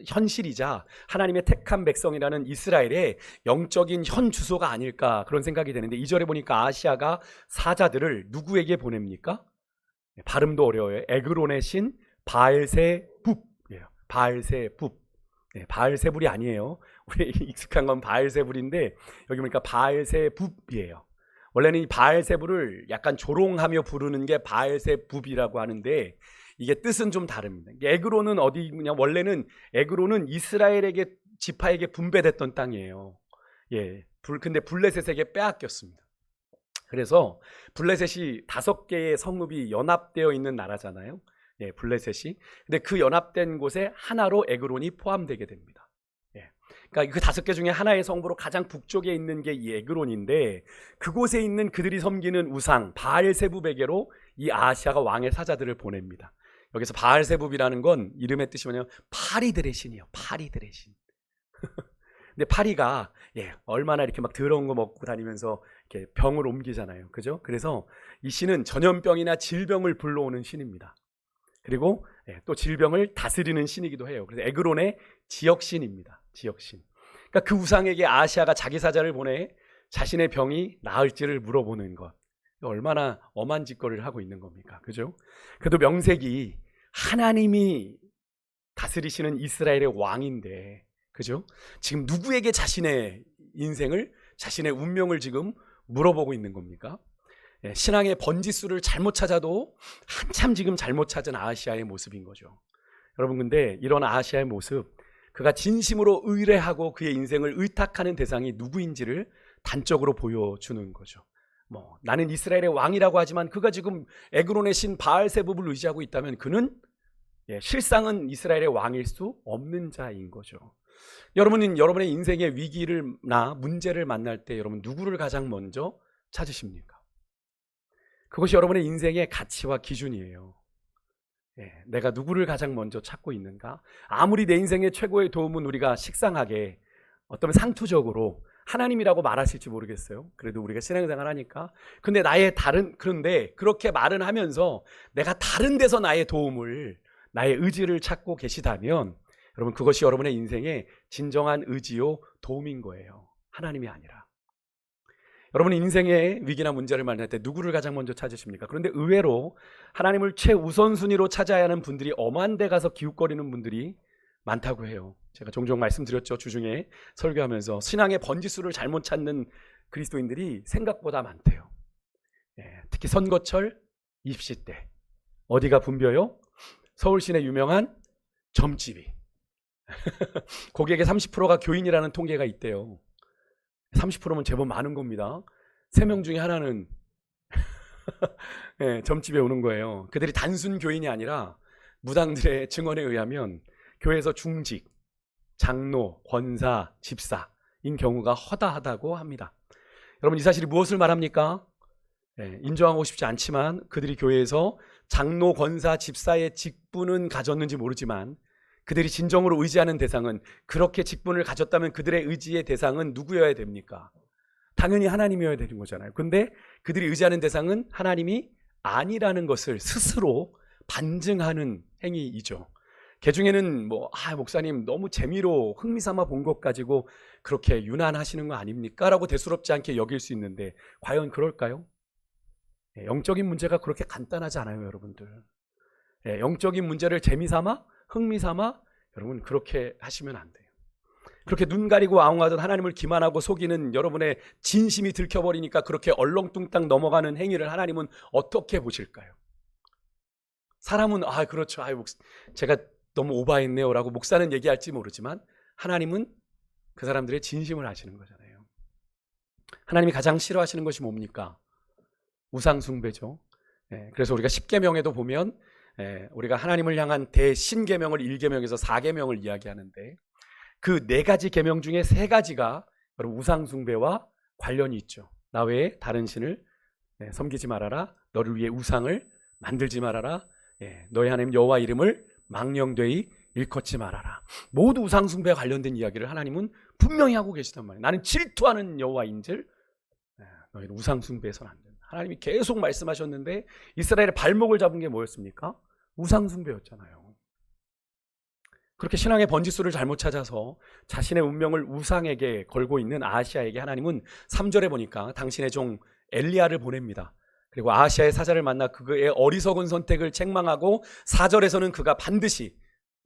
현실이자 하나님의 택한 백성이라는 이스라엘의 영적인 현 주소가 아닐까, 그런 생각이 되는데, 2절에 보니까 아하시아가 사자들을 누구에게 보냅니까? 발음도 어려워요. 에그론의 신 바알세붑이에요. 바알세붑. 바알세불이 아니에요. 우리 익숙한 건 바알세불인데 여기 보니까 바알세붑이에요. 원래는 이 바알세불을 약간 조롱하며 부르는 게 바알세붑이라고 하는데 이게 뜻은 좀 다릅니다. 에그론은 어디냐? 원래는 에그론은 이스라엘에게 지파에게 분배됐던 땅이에요. 근데 블레셋에게 빼앗겼습니다. 그래서 블레셋이 5개의 성읍이 연합되어 있는 나라잖아요. 블레셋이. 근데 그 연합된 곳에 하나로 에그론이 포함되게 됩니다. 그러니까 그 5개 중에 하나의 성부로 가장 북쪽에 있는 게 이 에그론인데, 그곳에 있는 그들이 섬기는 우상 바알세붑에게로 이 아하시아가 왕의 사자들을 보냅니다. 여기서 바알세붑이라는 건 이름의 뜻이 뭐냐면 파리들의 신이에요. 파리들의 신. 근데 파리가 얼마나 이렇게 막 더러운 거 먹고 다니면서 이렇게 병을 옮기잖아요. 그죠? 그래서 이 신은 전염병이나 질병을 불러오는 신입니다. 그리고 또 질병을 다스리는 신이기도 해요. 그래서 에그론의 지역신입니다. 지역신. 그러니까 그 우상에게 아하시아가 자기 사자를 보내 자신의 병이 나을지를 물어보는 것. 얼마나 엄한 짓거리를 하고 있는 겁니까? 그죠? 그래도 명색이 하나님이 다스리시는 이스라엘의 왕인데, 그죠? 지금 누구에게 자신의 인생을, 자신의 운명을 지금 물어보고 있는 겁니까? 신앙의 번지수를 잘못 찾아도 한참 지금 잘못 찾은 아하시아의 모습인 거죠. 여러분, 근데 이런 아하시아의 모습, 그가 진심으로 의뢰하고 그의 인생을 의탁하는 대상이 누구인지를 단적으로 보여주는 거죠. 나는 이스라엘의 왕이라고 하지만 그가 지금 에그론의 신 바알세붑을 의지하고 있다면 그는 실상은 이스라엘의 왕일 수 없는 자인 거죠. 여러분은 여러분의 인생의 위기나 문제를 만날 때 여러분 누구를 가장 먼저 찾으십니까? 그것이 여러분의 인생의 가치와 기준이에요. 내가 누구를 가장 먼저 찾고 있는가? 아무리 내 인생의 최고의 도움은 우리가 식상하게 어떤 상투적으로 하나님이라고 말하실지 모르겠어요. 그래도 우리가 신앙생활 하니까. 그런데 그렇게 말은 하면서 내가 다른 데서 나의 도움을, 나의 의지를 찾고 계시다면 여러분 그것이 여러분의 인생의 진정한 의지요 도움인 거예요. 하나님이 아니라. 여러분의 인생의 위기나 문제를 만날 때 누구를 가장 먼저 찾으십니까? 그런데 의외로 하나님을 최우선순위로 찾아야 하는 분들이 엄한 데 가서 기웃거리는 분들이 많다고 해요. 제가 종종 말씀드렸죠. 주중에 설교하면서 신앙의 번지수를 잘못 찾는 그리스도인들이 생각보다 많대요. 특히 선거철 입시 때 어디가 붐벼요? 서울 시내 유명한 점집이. 고객의 30%가 교인이라는 통계가 있대요. 30%면 제법 많은 겁니다. 3명 중에 하나는 점집에 오는 거예요. 그들이 단순 교인이 아니라 무당들의 증언에 의하면 교회에서 중직, 장로, 권사, 집사인 경우가 허다하다고 합니다. 여러분 이 사실이 무엇을 말합니까? 인정하고 싶지 않지만 그들이 교회에서 장로, 권사, 집사의 직분은 가졌는지 모르지만 그들이 진정으로 의지하는 대상은, 그렇게 직분을 가졌다면 그들의 의지의 대상은 누구여야 됩니까? 당연히 하나님이어야 되는 거잖아요. 근데 그들이 의지하는 대상은 하나님이 아니라는 것을 스스로 반증하는 행위이죠. 개중에는 목사님 너무 재미로 흥미삼아 본 것 가지고 그렇게 유난하시는 거 아닙니까? 라고 대수롭지 않게 여길 수 있는데 과연 그럴까요? 영적인 문제가 그렇게 간단하지 않아요, 여러분들. 영적인 문제를 재미삼아, 흥미삼아 여러분 그렇게 하시면 안 돼요. 그렇게 눈 가리고 아웅하던 하나님을 기만하고 속이는 여러분의 진심이 들켜버리니까 그렇게 얼렁뚱땅 넘어가는 행위를 하나님은 어떻게 보실까요? 사람은 그렇죠, 제가 너무 오바했네요 라고 목사는 얘기할지 모르지만 하나님은 그 사람들의 진심을 아시는 거잖아요. 하나님이 가장 싫어하시는 것이 뭡니까? 우상숭배죠. 그래서 우리가 10계명에도 보면 우리가 하나님을 향한 대신계명을 1계명에서 4계명을 이야기하는데 그 4가지 계명 중에 3가지가 여러분 우상숭배와 관련이 있죠. 나 외에 다른 신을 섬기지 말아라. 너를 위해 우상을 만들지 말아라. 너의 하나님 여호와 이름을 망령되이 일컫지 말아라. 모두 우상숭배와 관련된 이야기를 하나님은 분명히 하고 계시단 말이에요. 나는 질투하는 여호와인즉 너희는 우상숭배해서는 안 된다. 하나님이 계속 말씀하셨는데 이스라엘의 발목을 잡은 게 뭐였습니까? 우상숭배였잖아요. 그렇게 신앙의 번지수를 잘못 찾아서 자신의 운명을 우상에게 걸고 있는 아하시아에게 하나님은 3절에 보니까 당신의 종 엘리야를 보냅니다. 그리고 아하시아의 사자를 만나 그의 어리석은 선택을 책망하고 4절에서는 그가 반드시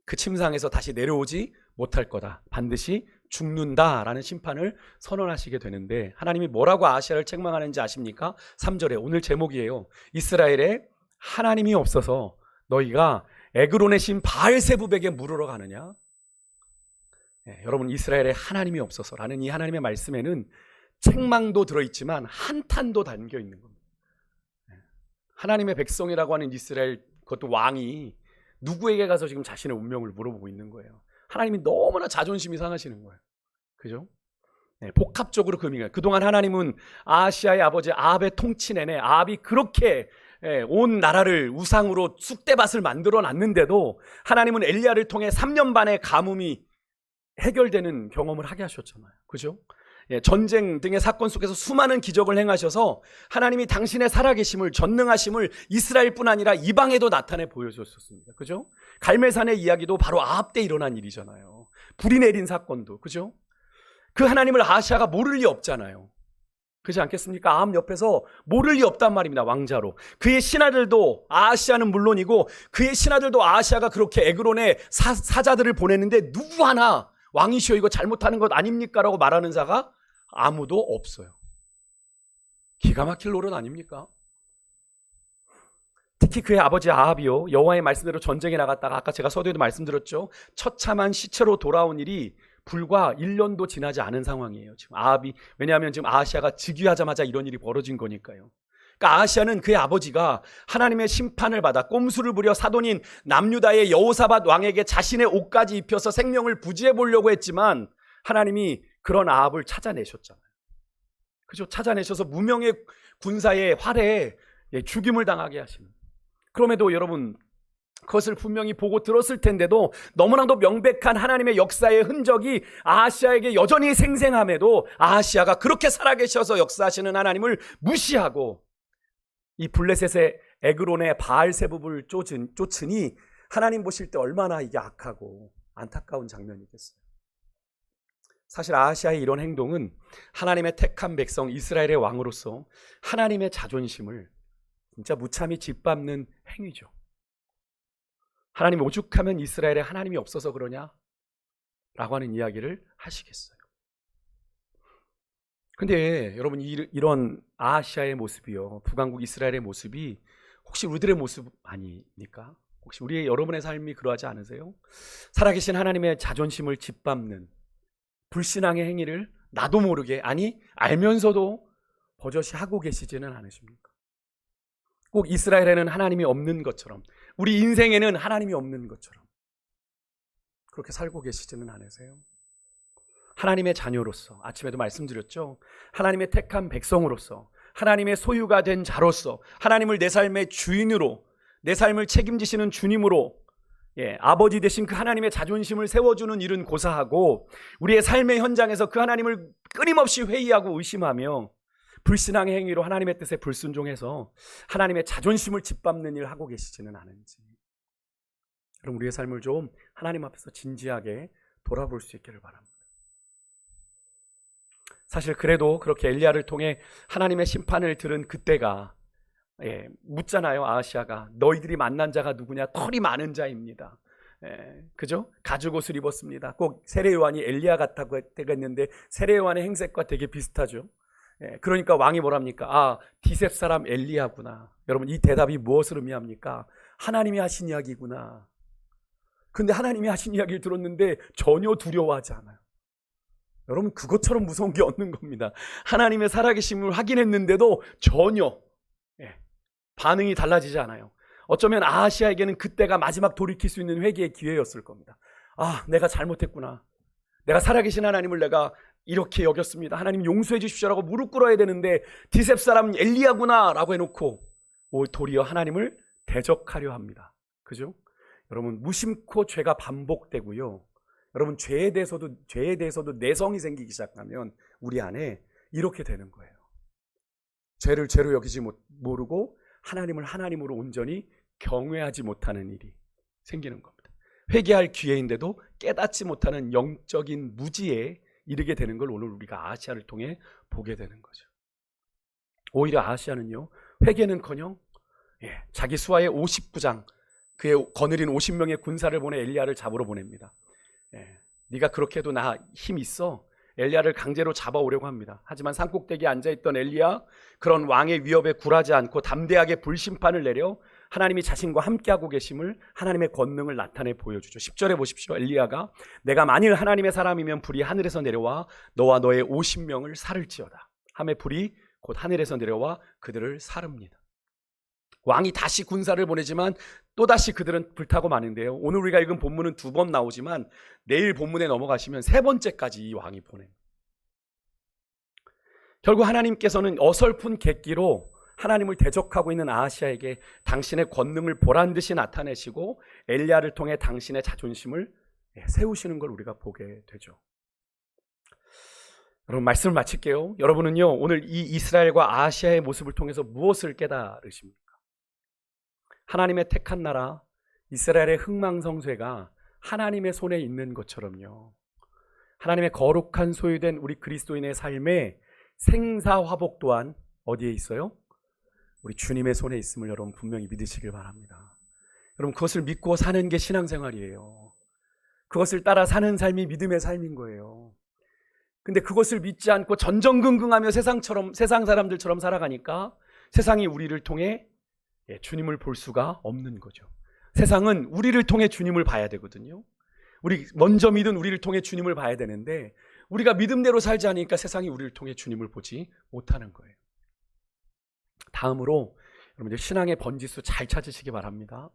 그 침상에서 다시 내려오지 못할 거다. 반드시 죽는다라는 심판을 선언하시게 되는데 하나님이 뭐라고 아하시아를 책망하는지 아십니까? 3절에 오늘 제목이에요. 이스라엘에 하나님이 없어서 너희가 에그론의 신 바알세붑에게 물으러 가느냐? 여러분 이스라엘에 하나님이 없어서라는 이 하나님의 말씀에는 책망도 들어있지만 한탄도 담겨 있는 겁니다. 하나님의 백성이라고 하는 이스라엘, 그것도 왕이 누구에게 가서 지금 자신의 운명을 물어보고 있는 거예요. 하나님이 너무나 자존심이 상하시는 거예요. 그죠? 복합적으로 그 의미가, 그동안 하나님은 아하시아의 아버지 아합의 통치 내내 아합이 그렇게 온 나라를 우상으로 쑥대밭을 만들어 놨는데도 하나님은 엘리야를 통해 3년 반의 가뭄이 해결되는 경험을 하게 하셨잖아요. 그죠? 전쟁 등의 사건 속에서 수많은 기적을 행하셔서 하나님이 당신의 살아계심을, 전능하심을 이스라엘뿐 아니라 이방에도 나타내 보여줬었습니다. 그죠? 갈멜산의 이야기도 바로 아합 때 일어난 일이잖아요. 불이 내린 사건도. 그죠? 그 하나님을 아하시아가 모를 리 없잖아요. 그렇지 않겠습니까? 아합 옆에서 모를 리 없단 말입니다. 왕자로. 그의 신하들도, 아하시아는 물론이고 그의 신하들도 아하시아가 그렇게 에그론에 사자들을 보냈는데 누구 하나 왕이시여 이거 잘못하는 것 아닙니까? 라고 말하는 자가 아무도 없어요. 기가 막힐 노릇 아닙니까? 특히 그의 아버지 아합이요, 여호와의 말씀대로 전쟁에 나갔다가 아까 제가 서두에도 말씀드렸죠, 처참한 시체로 돌아온 일이 불과 1년도 지나지 않은 상황이에요. 지금 아합이, 왜냐하면 지금 아하시아가 즉위하자마자 이런 일이 벌어진 거니까요. 그러니까 아하시아는 그의 아버지가 하나님의 심판을 받아 꼼수를 부려 사돈인 남유다의 여호사밧 왕에게 자신의 옷까지 입혀서 생명을 부지해 보려고 했지만 하나님이 그런 아합을 찾아내셨잖아요. 그죠? 찾아내셔서 무명의 군사의 활에 죽임을 당하게 하시는. 그럼에도 여러분, 그것을 분명히 보고 들었을 텐데도 너무나도 명백한 하나님의 역사의 흔적이 아하시아에게 여전히 생생함에도 아하시아가 그렇게 살아계셔서 역사하시는 하나님을 무시하고 이 블레셋의 에그론의 바알세붑을 쫓으니 하나님 보실 때 얼마나 이게 악하고 안타까운 장면이겠어요. 사실 아하시아의 이런 행동은 하나님의 택한 백성 이스라엘의 왕으로서 하나님의 자존심을 진짜 무참히 짓밟는 행위죠. 하나님 오죽하면 이스라엘에 하나님이 없어서 그러냐? 라고 하는 이야기를 하시겠어요. 근데 여러분, 이런 아하시아의 모습이요, 북왕국 이스라엘의 모습이 혹시 우리들의 모습 아닙니까? 혹시 여러분의 삶이 그러하지 않으세요? 살아계신 하나님의 자존심을 짓밟는 불신앙의 행위를 나도 모르게, 아니 알면서도 버젓이 하고 계시지는 않으십니까? 꼭 이스라엘에는 하나님이 없는 것처럼, 우리 인생에는 하나님이 없는 것처럼 그렇게 살고 계시지는 않으세요? 하나님의 자녀로서, 아침에도 말씀드렸죠, 하나님의 택한 백성으로서, 하나님의 소유가 된 자로서, 하나님을 내 삶의 주인으로, 내 삶을 책임지시는 주님으로, 아버지 되신 그 하나님의 자존심을 세워주는 일은 고사하고 우리의 삶의 현장에서 그 하나님을 끊임없이 회의하고 의심하며 불신앙의 행위로 하나님의 뜻에 불순종해서 하나님의 자존심을 짓밟는 일을 하고 계시지는 않은지, 그럼 우리의 삶을 좀 하나님 앞에서 진지하게 돌아볼 수 있기를 바랍니다. 사실 그래도 그렇게 엘리야를 통해 하나님의 심판을 들은 그때가, 묻잖아요. 아하시아가 너희들이 만난 자가 누구냐? 털이 많은 자입니다. 그죠? 가죽 옷을 입었습니다. 꼭 세례 요한이 엘리야 같다고 했는데 세례 요한의 행색과 되게 비슷하죠. 그러니까 왕이 뭐랍니까? 아, 디셉 사람 엘리야구나. 여러분, 이 대답이 무엇을 의미합니까? 하나님이 하신 이야기구나. 근데 하나님이 하신 이야기를 들었는데 전혀 두려워하지 않아요. 여러분, 그것처럼 무서운 게 없는 겁니다. 하나님의 살아계심을 확인했는데도 전혀 반응이 달라지지 않아요. 어쩌면 아하시아에게는 그때가 마지막 돌이킬 수 있는 회개의 기회였을 겁니다. 아, 내가 잘못했구나. 내가 살아계신 하나님을 내가 이렇게 여겼습니다. 하나님 용서해 주십시오라고 무릎 꿇어야 되는데 디셉 사람 엘리야구나 라고 해놓고 도리어 하나님을 대적하려 합니다. 그죠? 여러분, 무심코 죄가 반복되고요, 여러분, 죄에 대해서도 내성이 생기기 시작하면 우리 안에 이렇게 되는 거예요. 죄를 죄로 여기지 모르고 하나님을 하나님으로 온전히 경외하지 못하는 일이 생기는 겁니다. 회개할 기회인데도 깨닫지 못하는 영적인 무지에 이르게 되는 걸 오늘 우리가 아하시아를 통해 보게 되는 거죠. 오히려 아하시아는요, 회개는커녕 자기 수하의 50부장, 그의 거느린 50명의 군사를 보내 엘리야를 잡으러 보냅니다. 네가 그렇게 해도 나 힘 있어. 엘리야를 강제로 잡아오려고 합니다. 하지만 산꼭대기에 앉아있던 엘리야, 그런 왕의 위협에 굴하지 않고 담대하게 불심판을 내려 하나님이 자신과 함께하고 계심을, 하나님의 권능을 나타내 보여주죠. 10절에 보십시오. 엘리야가 내가 만일 하나님의 사람이면 불이 하늘에서 내려와 너와 너의 50명을 살을지어다 하매 불이 곧 하늘에서 내려와 그들을 살릅니다. 왕이 다시 군사를 보내지만 또다시 그들은 불타고 마는데요, 오늘 우리가 읽은 본문은 2번 나오지만 내일 본문에 넘어가시면 3번째까지 이 왕이 보냅니다. 결국 하나님께서는 어설픈 객기로 하나님을 대적하고 있는 아하시아에게 당신의 권능을 보란듯이 나타내시고 엘리야를 통해 당신의 자존심을 세우시는 걸 우리가 보게 되죠. 여러분, 말씀을 마칠게요. 여러분은요, 오늘 이 이스라엘과 아하시아의 모습을 통해서 무엇을 깨달으십니까? 하나님의 택한 나라 이스라엘의 흥망성쇠가 하나님의 손에 있는 것처럼요, 하나님의 거룩한 소유된 우리 그리스도인의 삶의 생사화복 또한 어디에 있어요? 우리 주님의 손에 있음을 여러분 분명히 믿으시길 바랍니다. 여러분, 그것을 믿고 사는 게 신앙생활이에요. 그것을 따라 사는 삶이 믿음의 삶인 거예요. 근데 그것을 믿지 않고 전전긍긍하며 세상 사람들처럼 살아가니까 세상이 우리를 통해 주님을 볼 수가 없는 거죠. 세상은 우리를 통해 주님을 봐야 되거든요. 우리 먼저 믿은 우리를 통해 주님을 봐야 되는데 우리가 믿음대로 살지 않으니까 세상이 우리를 통해 주님을 보지 못하는 거예요. 다음으로 여러분들 신앙의 번지수 잘 찾으시기 바랍니다.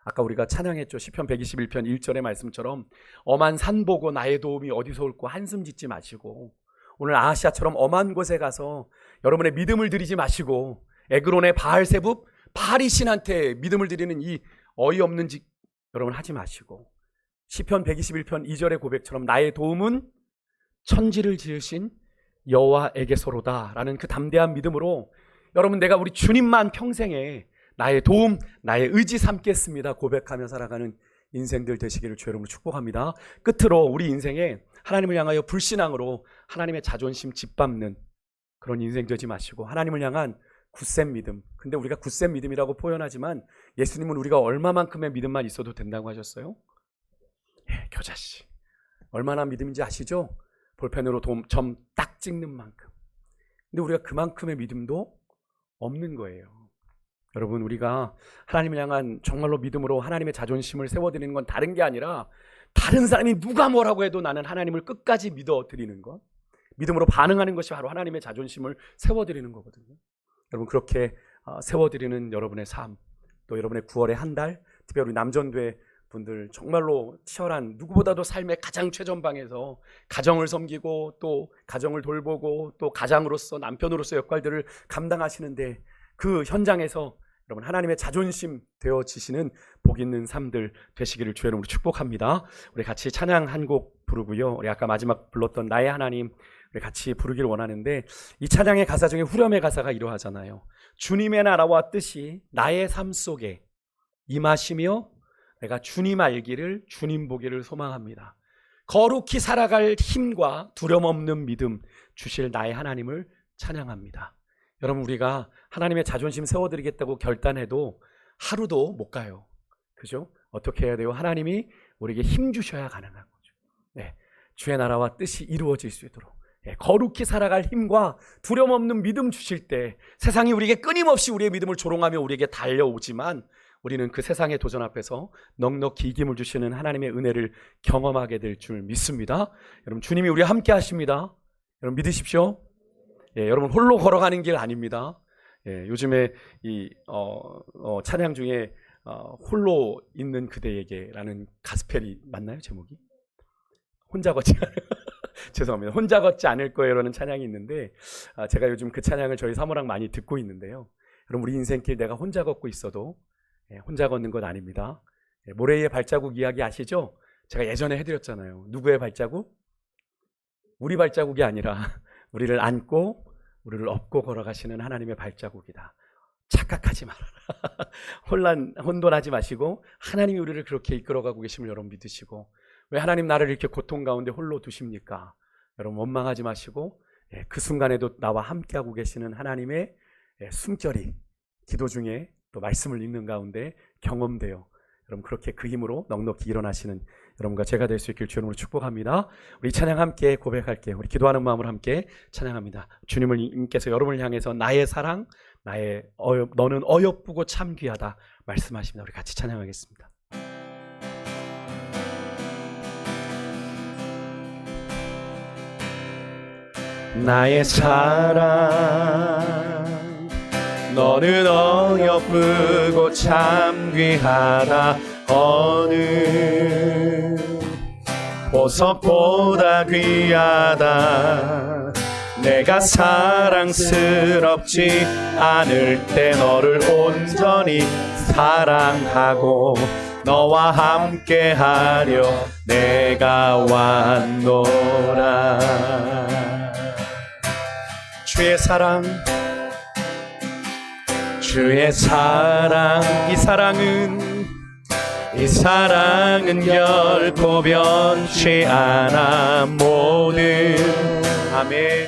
아까 우리가 찬양했죠. 시편 121편 1절의 말씀처럼 엄한 산 보고 나의 도움이 어디서 올고 한숨 짓지 마시고, 오늘 아하시아처럼 엄한 곳에 가서 여러분의 믿음을 드리지 마시고 에그론의 바알세붑 바알이 신한테 믿음을 드리는 이 어이없는 짓 여러분 하지 마시고, 시편 121편 2절의 고백처럼 나의 도움은 천지를 지으신 여호와에게서로다 라는 그 담대한 믿음으로 여러분 내가 우리 주님만 평생에 나의 도움, 나의 의지 삼겠습니다 고백하며 살아가는 인생들 되시기를 주 여러분을 축복합니다. 끝으로 우리 인생에 하나님을 향하여 불신앙으로 하나님의 자존심 짓밟는 그런 인생 되지 마시고 하나님을 향한 굳센 믿음. 근데 우리가 굳센 믿음이라고 표현하지만 예수님은 우리가 얼마만큼의 믿음만 있어도 된다고 하셨어요? 교자씨 얼마나 믿음인지 아시죠? 볼펜으로 점 딱 찍는 만큼. 근데 우리가 그만큼의 믿음도 없는 거예요. 여러분 우리가 하나님을 향한 정말로 믿음으로 하나님의 자존심을 세워드리는 건 다른 게 아니라 다른 사람이 누가 뭐라고 해도 나는 하나님을 끝까지 믿어드리는 것, 믿음으로 반응하는 것이 바로 하나님의 자존심을 세워드리는 거거든요. 여러분 그렇게 세워드리는 여러분의 삶, 또 여러분의 9월의 한 달, 특별히 우리 남전도회 분들 정말로 치열한 누구보다도 삶의 가장 최전방에서 가정을 섬기고 또 가정을 돌보고 또 가장으로서 남편으로서 역할들을 감당하시는데 그 현장에서 여러분 하나님의 자존심 되어지시는 복 있는 삶들 되시기를 주의 이름으로 축복합니다. 우리 같이 찬양 한 곡 부르고요. 우리 아까 마지막 불렀던 나의 하나님 우리 같이 부르기를 원하는데, 이 찬양의 가사 중에 후렴의 가사가 이러하잖아요. 주님의 나라와 뜻이 나의 삶 속에 임하시며 내가 주님 알기를 주님 보기를 소망합니다. 거룩히 살아갈 힘과 두려움 없는 믿음 주실 나의 하나님을 찬양합니다. 여러분 우리가 하나님의 자존심 세워드리겠다고 결단해도 하루도 못 가요. 그죠? 어떻게 해야 돼요? 하나님이 우리에게 힘 주셔야 가능한 거죠. 네, 주의 나라와 뜻이 이루어질 수 있도록 거룩히 살아갈 힘과 두려움 없는 믿음 주실 때 세상이 우리에게 끊임없이 우리의 믿음을 조롱하며 우리에게 달려오지만 우리는 그 세상의 도전 앞에서 넉넉히 이김을 주시는 하나님의 은혜를 경험하게 될 줄 믿습니다. 여러분 주님이 우리와 함께 하십니다. 여러분 믿으십시오. 여러분 홀로 걸어가는 길 아닙니다. 요즘에 이 찬양 중에 홀로 있는 그대에게라는 가스펠이 맞나요? 제목이? 혼자 걷지 죄송합니다. 혼자 걷지 않을 거예요라는 찬양이 있는데 제가 요즘 그 찬양을 저희 사모랑 많이 듣고 있는데요. 여러분 우리 인생길 내가 혼자 걷고 있어도 혼자 걷는 건 아닙니다. 모래의 발자국 이야기 아시죠? 제가 예전에 해드렸잖아요. 누구의 발자국? 우리 발자국이 아니라 우리를 안고 우리를 업고 걸어가시는 하나님의 발자국이다. 착각하지 말아라. 혼돈하지 마시고 하나님이 우리를 그렇게 이끌어가고 계심을 여러분 믿으시고, 왜 하나님 나를 이렇게 고통 가운데 홀로 두십니까? 여러분 원망하지 마시고 그 순간에도 나와 함께하고 계시는 하나님의 숨결이 기도 중에 또 말씀을 읽는 가운데 경험되어 여러분 그렇게 그 힘으로 넉넉히 일어나시는 여러분과 제가 될 수 있길 주님으로 축복합니다. 우리 찬양 함께 고백할게요. 우리 기도하는 마음으로 함께 찬양합니다. 주님께서 여러분을 향해서 나의 사랑, 너는 어여쁘고 참 귀하다 말씀하십니다. 우리 같이 찬양하겠습니다. 나의 사랑 너는 어여쁘고 참 귀하다. 어느 보석보다 귀하다. 내가 사랑스럽지 않을 때 너를 온전히 사랑하고 너와 함께하려 내가 왔노라. 주의 사랑, 주의 사랑, 이 사랑은 결코 변치 않아. 모든 아멘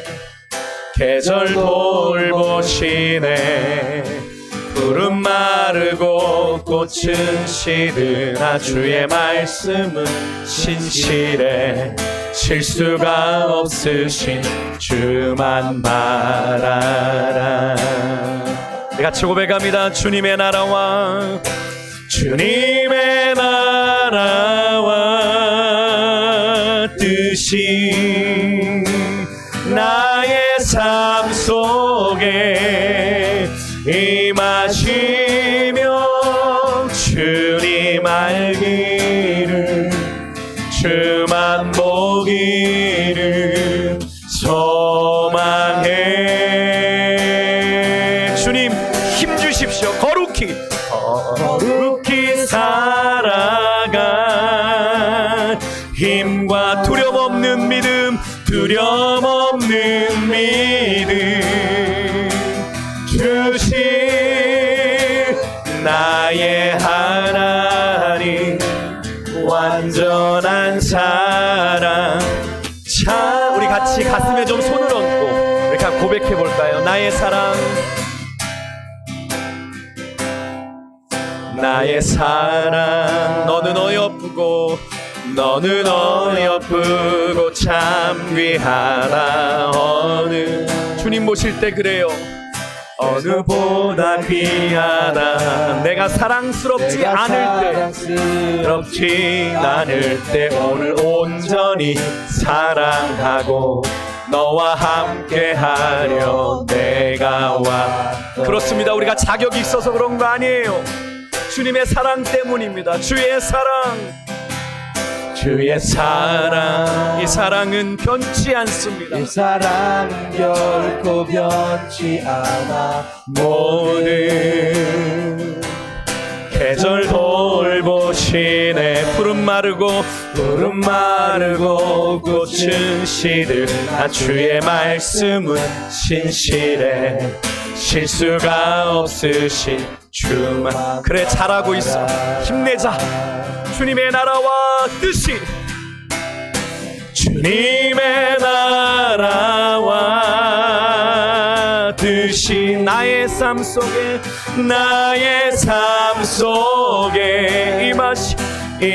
계절 돌보시네. 푸른 마르고 꽃은 시드나 주의 말씀은 신실해. 실수가 없으신 주만 바라라. 우리 같이 고백합니다. 주님의 나라와 주님의 나라와 뜻이 나의 삶 속에 임하시며 주님 알기를 주만 보기를 소망해. 주님 힘 주십시오. 거룩히 살아가 힘과 두려움 없는 믿음, 두려움 없는 믿음 주신 나의 하나님 완전한 사랑. 자, 우리 같이 가슴에 좀 손을 얹고 우리 같이 고백해 볼까요? 나의 사랑, 나의 사랑, 너는 어여쁘고 너는 어여쁘고 참 귀하다. 어느 주님 모실 때 그래요. 어느보다 귀하다. 내가 사랑스럽지 않을 때 오늘 온전히 사랑하고 너와 함께하려 내가 와. 그렇습니다. 우리가 자격이 있어서 그런 거 아니에요. 주님의 사랑 때문입니다. 주의 사랑, 주의 사랑. 이 사랑은 변치 않습니다. 이 사랑은 결코 변치 않아. 모든 계절 돌보시네. 푸른 마르고 꽃은 시들나 주의 말씀은 신실해. 실수가 없으신 주만. 그래, 잘하고 있어. 힘내자. 주님의 나라와 뜻이, 주님의 나라와 뜻이 나의 삶 속에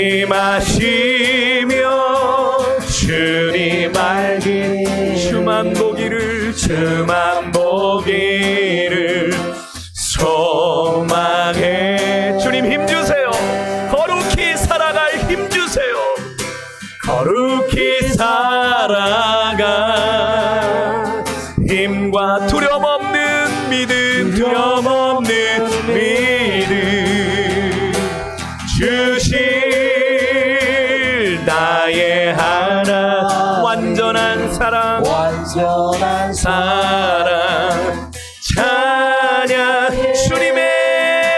임하시며 주님 알기 주만 보기를 소망해. 주님 힘주세요. 거룩히 살아갈 힘주세요. 거룩히 살아가 힘과 두려움 없는 믿음 주실 나의 하나 완전한 사랑 찬양. 주님의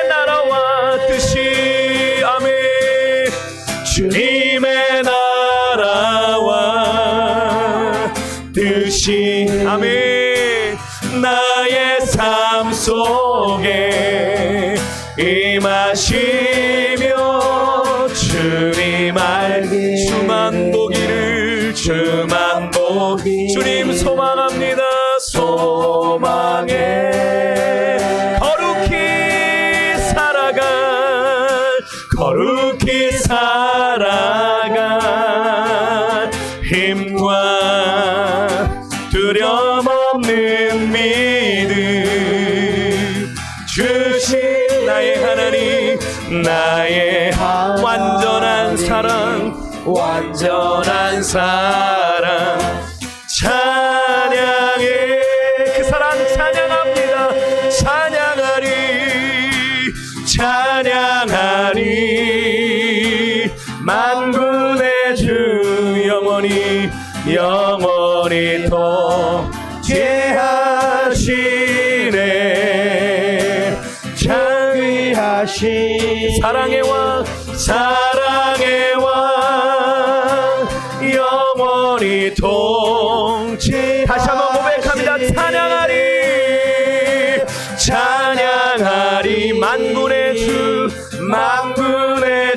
나라와 뜻이 아멘. 주님의 나라와 뜻이 아멘. 나의 삶 속에 임하시며 주님 알기 주만 보기를 주님 소망합니다. 소망해. 거룩히 살아가 힘과 두려움 없는 믿음 주신 나의 하나님, 나의 완전한 사랑 찬양해. 그 사랑 찬양합니다. 찬양하리 만군의 주 영원히 통치하시네. 장귀하신 사랑의 왕 영원히 통치. 다시 한번 고백합니다. 찬양하리 만군의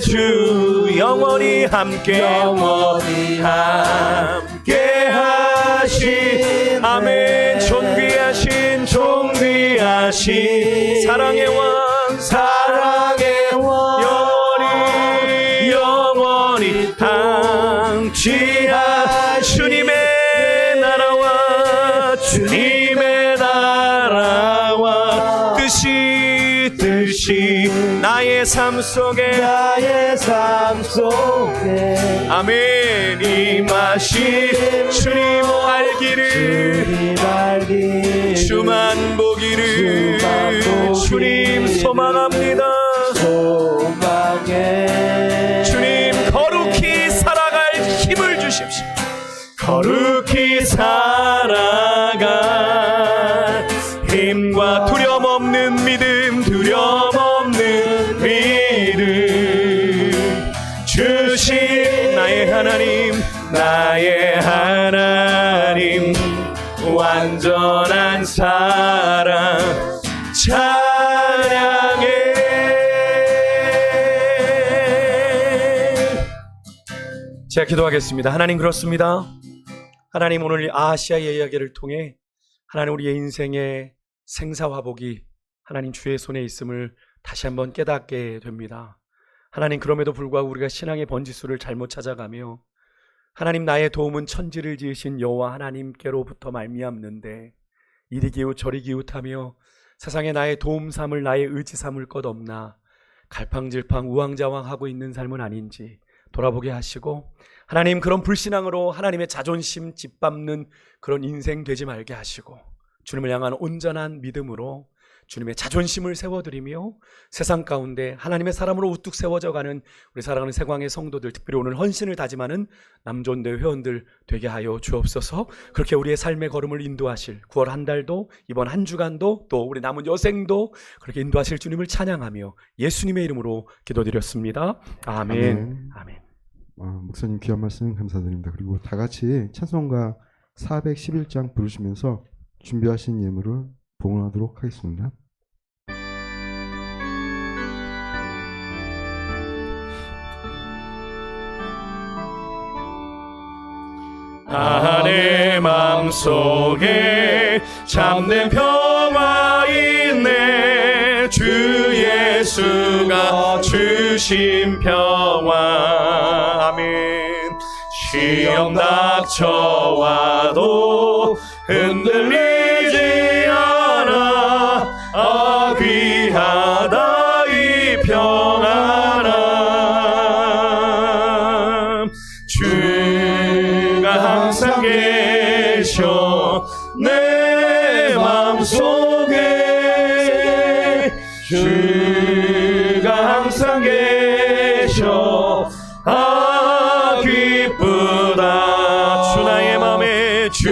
주 영원히 함께하신 아멘. 존귀하신 사랑의 왕 영원히 통치하. 주님의 나라와 뜻이 나의 삶 속에 아멘 임하신 주님 알기를 주만 보기를 주님 소망합니다. 주님 거룩히 살아갈 힘을 주십시오. 거룩히 살아갈 힘과 두려움 없는 믿음 주신 나의 하나님 완전한 사랑 찬양해. 제가 기도하겠습니다. 하나님 그렇습니다. 하나님 오늘 아시아의 이야기를 통해 하나님 우리의 인생의 생사화복이 하나님 주의 손에 있음을 다시 한번 깨닫게 됩니다. 하나님 그럼에도 불구하고 우리가 신앙의 번지수를 잘못 찾아가며 하나님 나의 도움은 천지를 지으신 여호와 하나님께로부터 말미암는데 이리 기웃 저리 기웃하며 세상에 나의 도움 삼을 나의 의지 삼을 것 없나 갈팡질팡 우왕좌왕하고 있는 삶은 아닌지 돌아보게 하시고 하나님 그런 불신앙으로 하나님의 자존심 짓밟는 그런 인생 되지 말게 하시고 주님을 향한 온전한 믿음으로 주님의 자존심을 세워드리며 세상 가운데 하나님의 사람으로 우뚝 세워져가는 우리 사랑하는 세광의 성도들, 특별히 오늘 헌신을 다짐하는 남존대 회원들 되게 하여 주옵소서. 그렇게 우리의 삶의 걸음을 인도하실 9월 한 달도 이번 한 주간도 또 우리 남은 여생도 그렇게 인도하실 주님을 찬양하며 예수님의 이름으로 기도드렸습니다. 아멘. 아멘. 목사님 귀한 말씀 감사드립니다. 그리고 다 같이 찬송가 411장 부르시면서 준비하신 예물을 봉헌하도록 하겠습니다. 내 맘속에 참된 평화 있네 주 예수가 주신 평화. 아멘. 시험 닥쳐와도 흔들리지 않아 귀하다 이 평안함. 주가 항상 계셔 내 맘속에 주가 항상 계셔 기쁘다. 주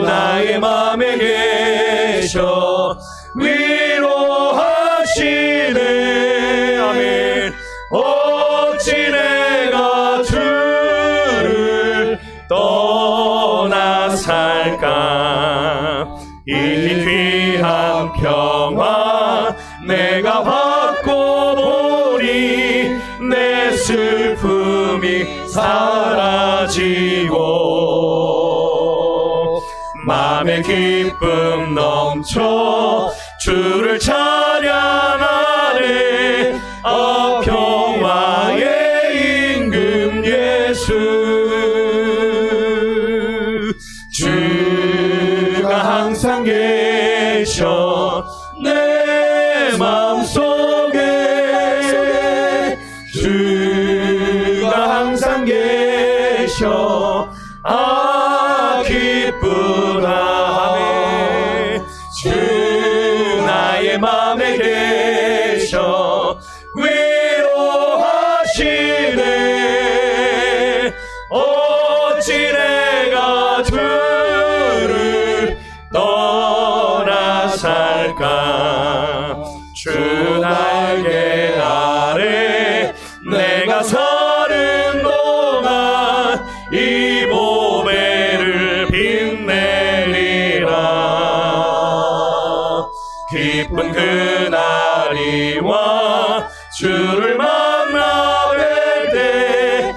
나의 맘에 계셔 위로하시네. 아멘. 어찌 내가 주를 떠나 살까. 이 귀한 평화 내가 받고 보니 내 슬픔이 사라지고 맘의 기쁨 넘쳐 주를 찬양하네. 평화의 임금 예수. 주가 항상 계셔 내 마음속에. 주가 항상 계셔 기쁘다. 아멘. 주 나의 맘에 계셔 위로하시네. 어찌 내가 주를 떠나 살까. 주 날개 아래 내가 서는 동안 이 보배를 빛내리라. 기쁜 그날이 와 주를 만나 뵐 때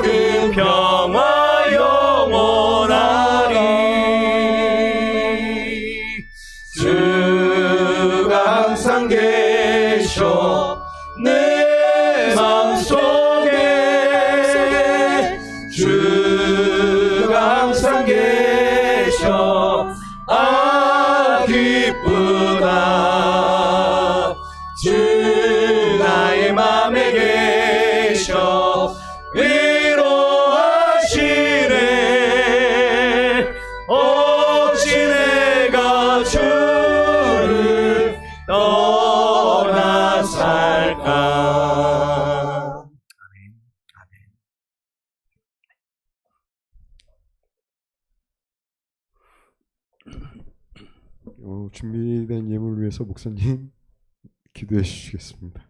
그 평화 영원하리. 주가 항상 계셔 내 맘속에. 주가 항상 계셔 기쁘다. 준비된 예물을 위해서 목사님 기도해 주시겠습니다.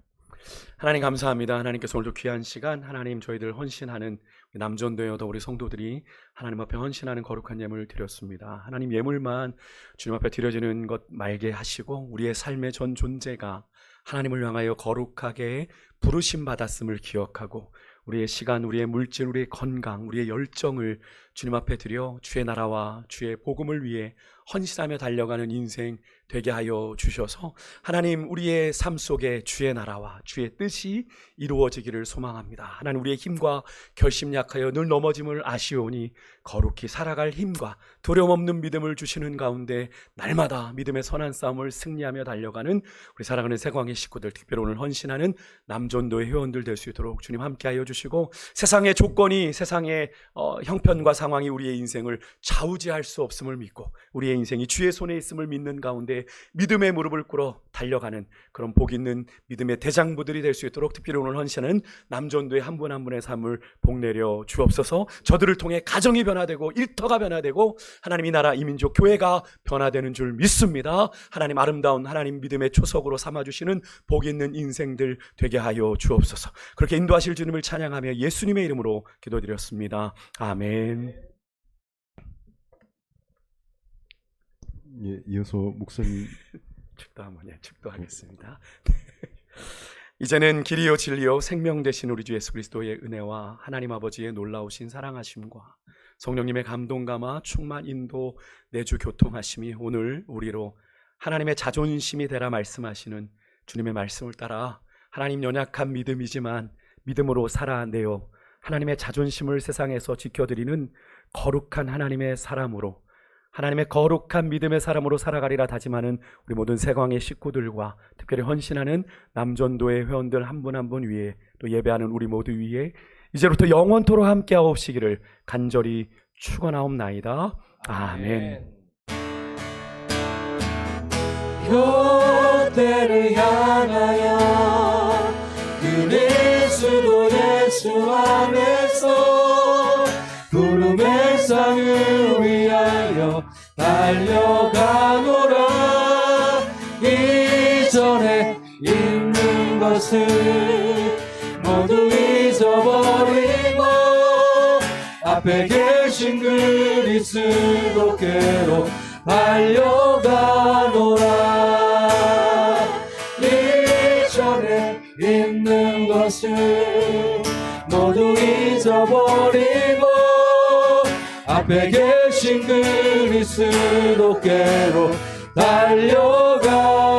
하나님 감사합니다. 하나님께서 오늘도 귀한 시간 하나님 저희들 헌신하는 남전도의 여도 우리 성도들이 하나님 앞에 헌신하는 거룩한 예물을 드렸습니다. 하나님 예물만 주님 앞에 드려지는 것 말게 하시고 우리의 삶의 전 존재가 하나님을 향하여 거룩하게 부르심 받았음을 기억하고 우리의 시간, 우리의 물질, 우리의 건강, 우리의 열정을 주님 앞에 드려 주의 나라와 주의 복음을 위해 헌신하며 달려가는 인생 되게 하여 주셔서 하나님 우리의 삶 속에 주의 나라와 주의 뜻이 이루어지기를 소망합니다. 하나님 우리의 힘과 결심 약하여 늘 넘어짐을 아시오니 거룩히 살아갈 힘과 두려움 없는 믿음을 주시는 가운데 날마다 믿음의 선한 싸움을 승리하며 달려가는 우리 사랑하는 세광의 식구들, 특별히 오늘 헌신하는 남전도의 회원들 될 수 있도록 주님 함께하여 주시고 세상의 조건이 세상의 형편과 상황이 우리의 인생을 좌우지할 수 없음을 믿고 우리의 인생이 주의 손에 있음을 믿는 가운데 믿음의 무릎을 꿇어 달려가는 그런 복 있는 믿음의 대장부들이 될 수 있도록 특별히 오늘 헌신하는 남전도의 한 분 한 분의 삶을 복내려 주옵소서. 저들을 통해 가정이 변화되고 일터가 변화되고 하나님 이 나라 이 민족 교회가 변화되는 줄 믿습니다. 하나님 아름다운 하나님 믿음의 초석으로 삼아주시는 복 있는 인생들 되게 하여 주옵소서. 그렇게 인도하실 주님을 찬양하며 예수님의 이름으로 기도드렸습니다. 아멘. 예, 이어서 목사님 축도 한번 축도하겠습니다. 이제는 길이요 진리요 생명 되신 우리 주 예수 그리스도의 은혜와 하나님 아버지의 놀라우신 사랑하심과 성령님의 감동 감화 충만 인도 내주 교통하심이 오늘 우리로 하나님의 자존심이 되라 말씀하시는 주님의 말씀을 따라 하나님 연약한 믿음이지만 믿음으로 살아내어 하나님의 자존심을 세상에서 지켜드리는 거룩한 하나님의 사람으로 하나님의 거룩한 믿음의 사람으로 살아가리라 다짐하는 우리 모든 세광의 식구들과 특별히 헌신하는 남전도의 회원들 한 분 한 분 위에 또 예배하는 우리 모두 위에 이제부터 영원토록 함께하옵시기를 간절히 축원하옵나이다. 아멘. 교대를 향하여 그리스도 예수 안에서 구름의 상을 위하여 달려가노라. 이전에 있는 것을 모두 잊어버리고 앞에 계신 그리스도께로 달려가노라. 이전에 있는 것을 모두 잊어버리고 앞에 계신 그리스도께로 달려가노라.